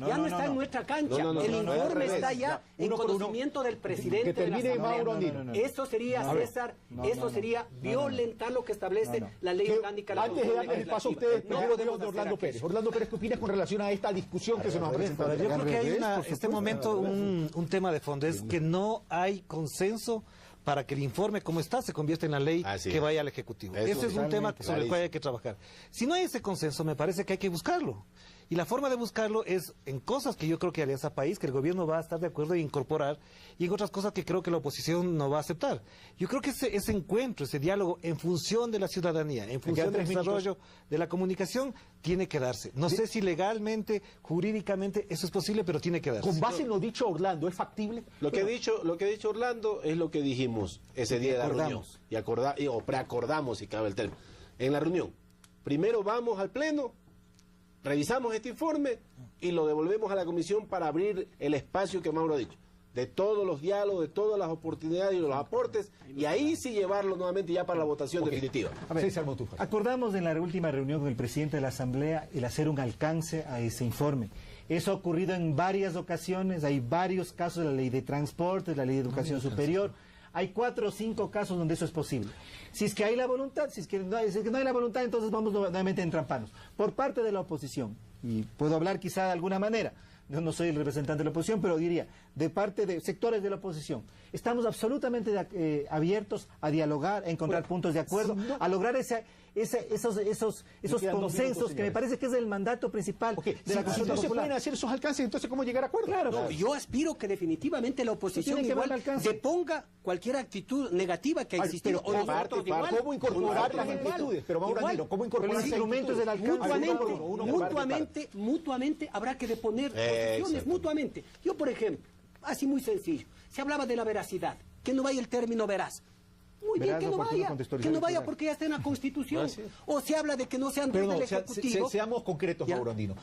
ya no está en nuestra cancha. El informe está ya en conocimiento del presidente de la Asamblea. Eso sería, César, eso sería violentar lo que establece la ley orgánica. Antes de darle el paso a ustedes, primero de Orlando Pérez. Orlando Pérez, ¿qué opinas con relación a esta discusión que se nos ha presentado? Yo creo que hay en este momento un tema de fondo, es que no hay consenso para que el informe como está se convierta en la ley que vaya al Ejecutivo. Ese es un tema sobre el cual hay que trabajar. Si no hay ese consenso, me parece que hay que buscarlo. Y la forma de buscarlo es en cosas que yo creo que Alianza País, que el gobierno va a estar de acuerdo en incorporar, y en otras cosas que creo que la oposición no va a aceptar. Yo creo que ese encuentro, ese diálogo en función de la ciudadanía, en función del desarrollo de la comunicación, tiene que darse. No sé si legalmente, jurídicamente, eso es posible, pero tiene que darse. Con base en lo dicho Orlando, ¿es factible? Lo que ha dicho Orlando es lo que dijimos ese día de la reunión. O preacordamos, si cabe el término. En la reunión, primero vamos al Pleno, revisamos este informe y lo devolvemos a la comisión para abrir el espacio que Mauro ha dicho, de todos los diálogos, de todas las oportunidades y los aportes, y ahí sí llevarlo nuevamente ya para la votación definitiva. A ver, acordamos en la última reunión con el presidente de la Asamblea el hacer un alcance a ese informe. Eso ha ocurrido en varias ocasiones, hay varios casos de la ley de transporte, la ley de educación superior. Hay 4 o 5 casos donde eso es posible. Si es que hay la voluntad, si es que no hay la voluntad, entonces vamos nuevamente a entramparnos. Por parte de la oposición, y puedo hablar quizá de alguna manera, yo no soy el representante de la oposición, pero diría, de parte de sectores de la oposición, estamos absolutamente abiertos a dialogar, a encontrar puntos de acuerdo, a lograr esos consensos que me parece que es el mandato principal de la consulta popular. Se pueden hacer esos alcances, entonces ¿cómo llegar a acuerdo? Claro, yo aspiro que definitivamente la oposición igual deponga cualquier actitud negativa que ha existido. ¿Cómo incorporar las actitudes? Pero Mauro, ¿cómo incorporar los instrumentos del alcance? Mutuamente habrá que deponer posiciones mutuamente. Yo, por ejemplo, así muy sencillo, se hablaba de la veracidad, que no vaya el término veraz. Muy bien, que no vaya porque ya está en la Constitución. O se habla de que no sean del Ejecutivo. Seamos concretos, Mauro Andino.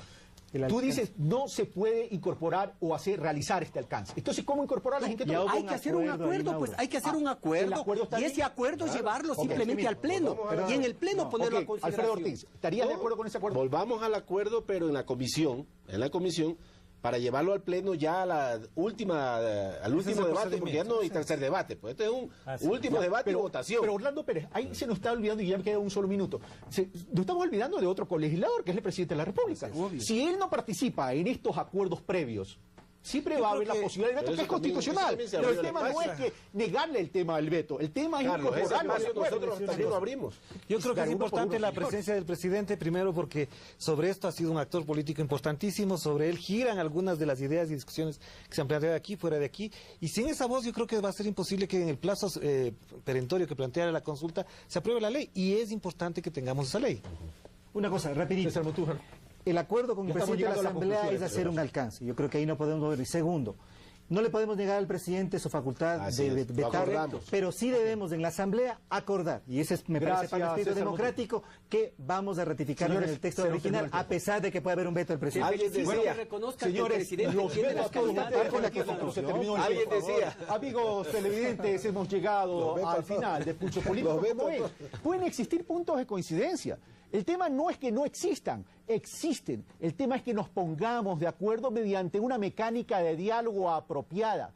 Tú dices, no se puede incorporar o realizar este alcance. Entonces, ¿cómo incorporar las inquietudes? Hay que hacer un acuerdo, pues hay que hacer un acuerdo. Y ese acuerdo llevarlo simplemente al Pleno. Y en el Pleno ponerlo a consideración. Alfredo Ortiz, ¿estarías de acuerdo con ese acuerdo? Volvamos al acuerdo, pero en la comisión, para llevarlo al Pleno ya al último debate, porque ya no hay tercer debate. Pues este es un último debate y votación. Pero Orlando Pérez, ahí se nos está olvidando, y ya me queda un solo minuto, nos estamos olvidando de otro colegislador, que es el presidente de la República. Si él no participa en estos acuerdos previos, siempre va a haber la posibilidad del veto, que es constitucional. Pero el tema no es que negarle el tema del veto, el tema es incorporarlo. Nosotros también lo abrimos. Yo creo que es importante la presencia del presidente, primero porque sobre esto ha sido un actor político importantísimo, sobre él giran algunas de las ideas y discusiones que se han planteado aquí, fuera de aquí, y sin esa voz yo creo que va a ser imposible que en el plazo perentorio que plantea la consulta se apruebe la ley, y es importante que tengamos esa ley. Una cosa, rapidito. El acuerdo con el presidente de la Asamblea es hacer un alcance. Yo creo que ahí no podemos mover. Y segundo, no le podemos negar al presidente su facultad de vetar, pero sí debemos en la Asamblea acordar. Y ese me parece para el espíritu democrático que vamos a ratificar en el texto original, a pesar de que puede haber un veto del presidente. Alguien decía, señores, alguien decía, amigos televidentes, hemos llegado al final de Pulso Político. Pueden existir puntos de coincidencia. El tema no es que no existan, existen. El tema es que nos pongamos de acuerdo mediante una mecánica de diálogo apropiada.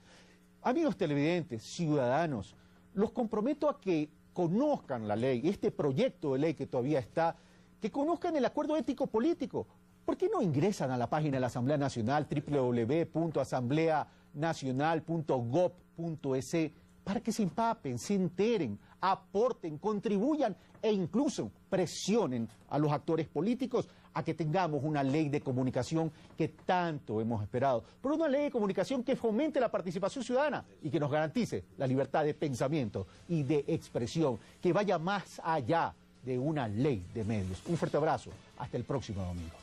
Amigos televidentes, ciudadanos, los comprometo a que conozcan la ley, este proyecto de ley que todavía está, que conozcan el acuerdo ético político. ¿Por qué no ingresan a la página de la Asamblea Nacional, www.asambleanacional.gov.es, para que se empapen, se enteren, aporten, contribuyan e incluso presionen a los actores políticos a que tengamos una ley de comunicación que tanto hemos esperado, pero una ley de comunicación que fomente la participación ciudadana y que nos garantice la libertad de pensamiento y de expresión, que vaya más allá de una ley de medios. Un fuerte abrazo, hasta el próximo domingo.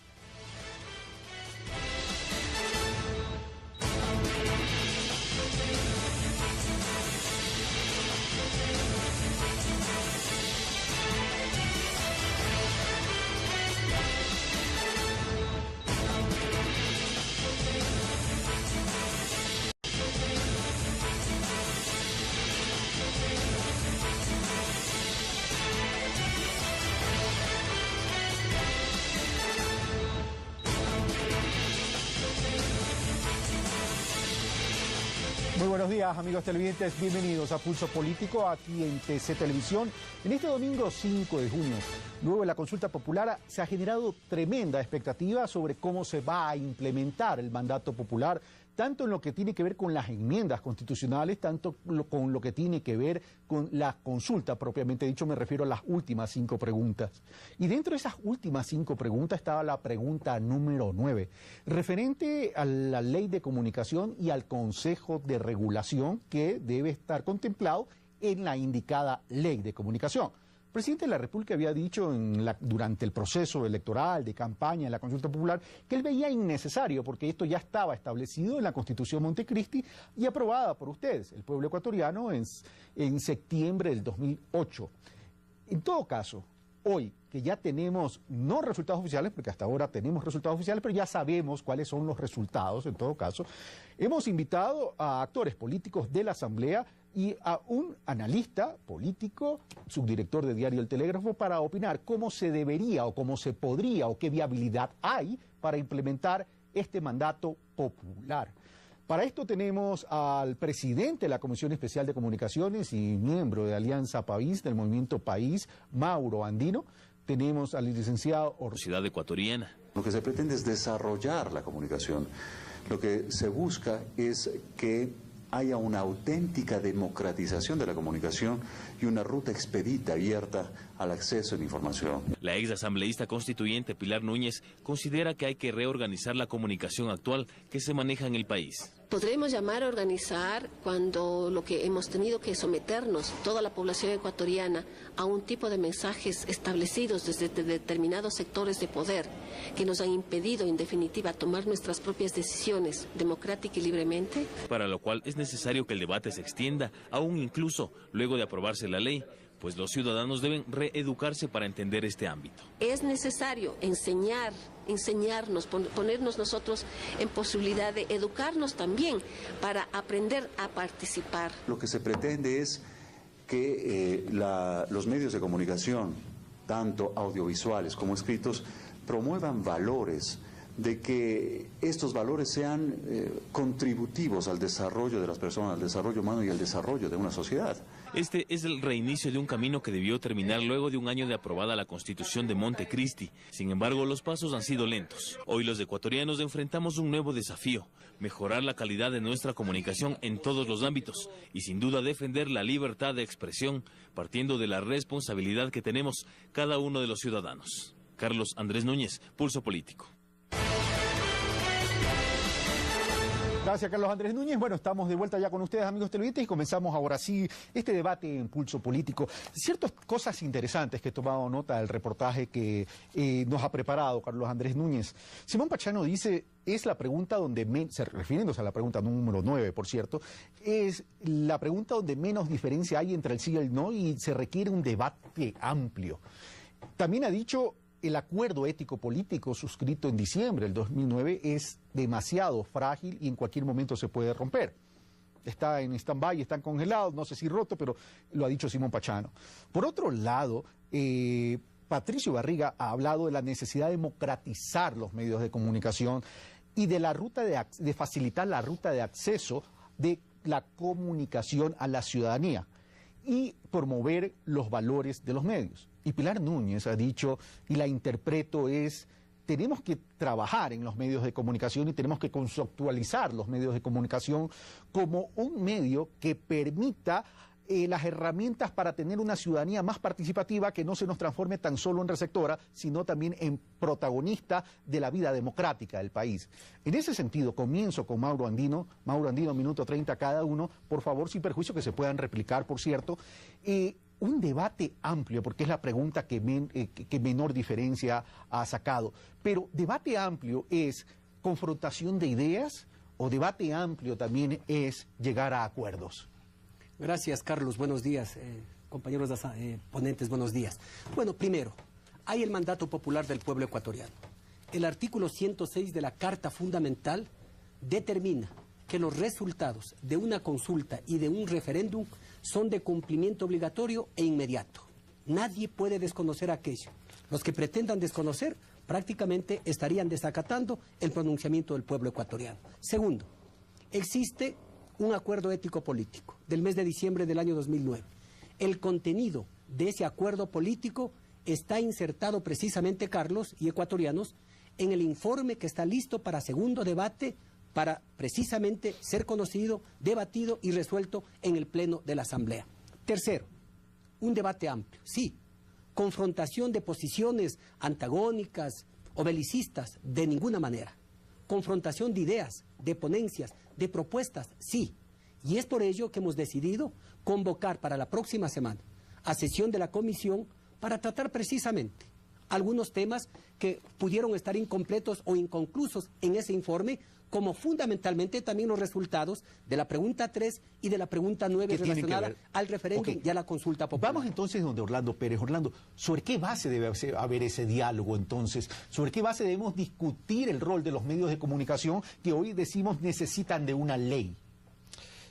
Muy buenos días, amigos televidentes, bienvenidos a Pulso Político aquí en TC Televisión. En este domingo 5 de junio, luego de la consulta popular, se ha generado tremenda expectativa sobre cómo se va a implementar el mandato popular, tanto en lo que tiene que ver con las enmiendas constitucionales, tanto con lo que tiene que ver con la consulta propiamente dicho, me refiero a las últimas 5 preguntas. Y dentro de esas últimas 5 preguntas estaba la pregunta número 9, referente a la ley de comunicación y al Consejo de Regulación que debe estar contemplado en la indicada ley de comunicación. El presidente de la República había dicho durante el proceso electoral, de campaña, en la consulta popular, que él veía innecesario porque esto ya estaba establecido en la Constitución Montecristi y aprobada por ustedes, el pueblo ecuatoriano, en septiembre del 2008. En todo caso, hoy que ya tenemos, no resultados oficiales, porque hasta ahora tenemos resultados oficiales, pero ya sabemos cuáles son los resultados, en todo caso, hemos invitado a actores políticos de la Asamblea y a un analista político, subdirector de Diario El Telégrafo, para opinar cómo se debería o cómo se podría o qué viabilidad hay para implementar este mandato popular. Para esto tenemos al presidente de la Comisión Especial de Comunicaciones y miembro de Alianza País, del Movimiento País, Mauro Andino. Tenemos al licenciado Universidad Ecuatoriana. Lo que se pretende es desarrollar la comunicación. Lo que se busca es que haya una auténtica democratización de la comunicación y una ruta expedita, abierta al acceso a la información. La ex asambleísta constituyente Pilar Núñez considera que hay que reorganizar la comunicación actual que se maneja en el país. Podremos llamar a organizar cuando lo que hemos tenido que someternos, toda la población ecuatoriana, a un tipo de mensajes establecidos desde determinados sectores de poder que nos han impedido, en definitiva, tomar nuestras propias decisiones democrática y libremente. Para lo cual es necesario que el debate se extienda, aún incluso luego de aprobarse la ley, pues los ciudadanos deben reeducarse para entender este ámbito. Es necesario enseñarnos, ponernos nosotros en posibilidad de educarnos también para aprender a participar. Lo que se pretende es que los medios de comunicación, tanto audiovisuales como escritos, promuevan valores, de que estos valores sean contributivos al desarrollo de las personas, al desarrollo humano y al desarrollo de una sociedad. Este es el reinicio de un camino que debió terminar luego de un año de aprobada la Constitución de Montecristi. Sin embargo, los pasos han sido lentos. Hoy los ecuatorianos enfrentamos un nuevo desafío: mejorar la calidad de nuestra comunicación en todos los ámbitos y sin duda defender la libertad de expresión, partiendo de la responsabilidad que tenemos cada uno de los ciudadanos. Carlos Andrés Núñez, Pulso Político. Gracias, Carlos Andrés Núñez. Bueno, estamos de vuelta ya con ustedes, amigos televidentes, y comenzamos ahora sí este debate en Pulso Político. Ciertas cosas interesantes que he tomado nota del reportaje que nos ha preparado Carlos Andrés Núñez. Simón Pachano dice, es la pregunta donde, refiriéndose a la pregunta número 9, por cierto, es la pregunta donde menos diferencia hay entre el sí y el no y se requiere un debate amplio. También ha dicho, el acuerdo ético-político suscrito en diciembre del 2009 es demasiado frágil y en cualquier momento se puede romper. Está en stand-by, está congelado, no sé si roto, pero lo ha dicho Simón Pachano. Por otro lado, Patricio Barriga ha hablado de la necesidad de democratizar los medios de comunicación y de la ruta de facilitar la ruta de acceso de la comunicación a la ciudadanía y promover los valores de los medios. Y Pilar Núñez ha dicho, y la interpreto, tenemos que trabajar en los medios de comunicación y tenemos que conceptualizar los medios de comunicación como un medio que permita las herramientas para tener una ciudadanía más participativa, que no se nos transforme tan solo en receptora, sino también en protagonista de la vida democrática del país. En ese sentido, comienzo con Mauro Andino. Mauro Andino, minuto 30 cada uno, por favor, sin perjuicio que se puedan replicar, por cierto. Un debate amplio, porque es la pregunta que menor diferencia ha sacado. Pero debate amplio es confrontación de ideas, o debate amplio también es llegar a acuerdos. Gracias, Carlos. Buenos días. Compañeros ponentes, buenos días. Bueno, primero, hay el mandato popular del pueblo ecuatoriano. El artículo 106 de la Carta Fundamental determina que los resultados de una consulta y de un referéndum son de cumplimiento obligatorio e inmediato. Nadie puede desconocer aquello. Los que pretendan desconocer prácticamente estarían desacatando el pronunciamiento del pueblo ecuatoriano. Segundo, existe un acuerdo ético político del mes de diciembre del año 2009. El contenido de ese acuerdo político está insertado precisamente, Carlos y ecuatorianos, en el informe que está listo para segundo debate, para precisamente ser conocido, debatido y resuelto en el Pleno de la Asamblea. Tercero, un debate amplio, sí. Confrontación de posiciones antagónicas o belicistas, de ninguna manera. Confrontación de ideas, de ponencias, de propuestas, sí. Y es por ello que hemos decidido convocar para la próxima semana a sesión de la comisión para tratar precisamente algunos temas que pudieron estar incompletos o inconclusos en ese informe, como fundamentalmente también los resultados de la pregunta 3 y de la pregunta 9 relacionada al referéndum y a la consulta popular. Vamos entonces donde Orlando Pérez. Orlando, ¿sobre qué base debe haber ese diálogo entonces? ¿Sobre qué base debemos discutir el rol de los medios de comunicación que hoy decimos necesitan de una ley?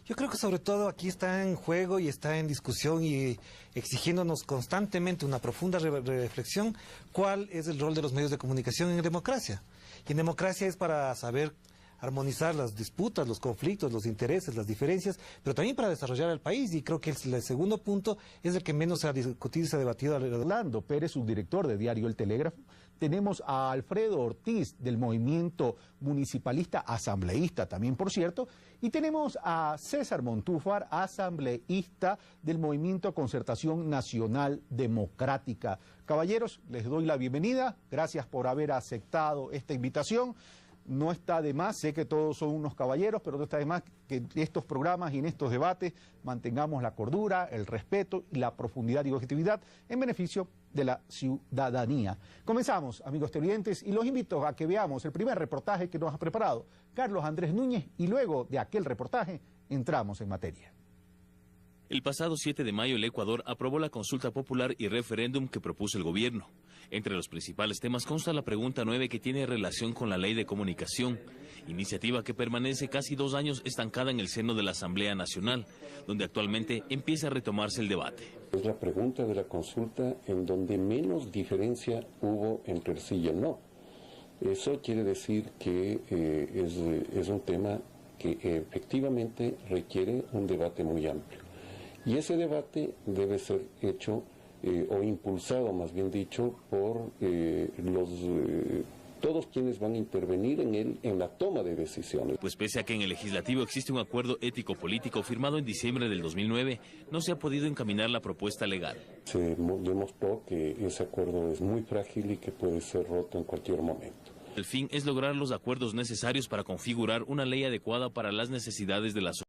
Yo creo que sobre todo aquí está en juego y está en discusión y exigiéndonos constantemente una profunda reflexión cuál es el rol de los medios de comunicación en democracia. Y en democracia es para saber armonizar las disputas, los conflictos, los intereses, las diferencias, pero también para desarrollar el país. Y creo que el segundo punto es el que menos se ha discutido y se ha debatido. Orlando Pérez, subdirector de Diario El Telégrafo. Tenemos a Alfredo Ortiz, del movimiento municipalista, asambleísta también, por cierto. Y tenemos a César Montúfar, asambleísta del movimiento Concertación Nacional Democrática. Caballeros, les doy la bienvenida. Gracias por haber aceptado esta invitación. No está de más, sé que todos son unos caballeros, pero no está de más que en estos programas y en estos debates mantengamos la cordura, el respeto y la profundidad y objetividad en beneficio de la ciudadanía. Comenzamos, amigos televidentes, y los invito a que veamos el primer reportaje que nos ha preparado Carlos Andrés Núñez, y luego de aquel reportaje entramos en materia. El pasado 7 de mayo el Ecuador aprobó la consulta popular y referéndum que propuso el gobierno. Entre los principales temas consta la pregunta 9, que tiene relación con la ley de comunicación, iniciativa que permanece casi 2 años estancada en el seno de la Asamblea Nacional, donde actualmente empieza a retomarse el debate. Es la pregunta de la consulta en donde menos diferencia hubo entre el sí y el no. Eso quiere decir que es un tema que efectivamente requiere un debate muy amplio. Y ese debate debe ser hecho o impulsado, más bien dicho, por todos quienes van a intervenir en él en la toma de decisiones. Pues pese a que en el legislativo existe un acuerdo ético-político firmado en diciembre del 2009, no se ha podido encaminar la propuesta legal. Se demostró que ese acuerdo es muy frágil y que puede ser roto en cualquier momento. El fin es lograr los acuerdos necesarios para configurar una ley adecuada para las necesidades de la sociedad.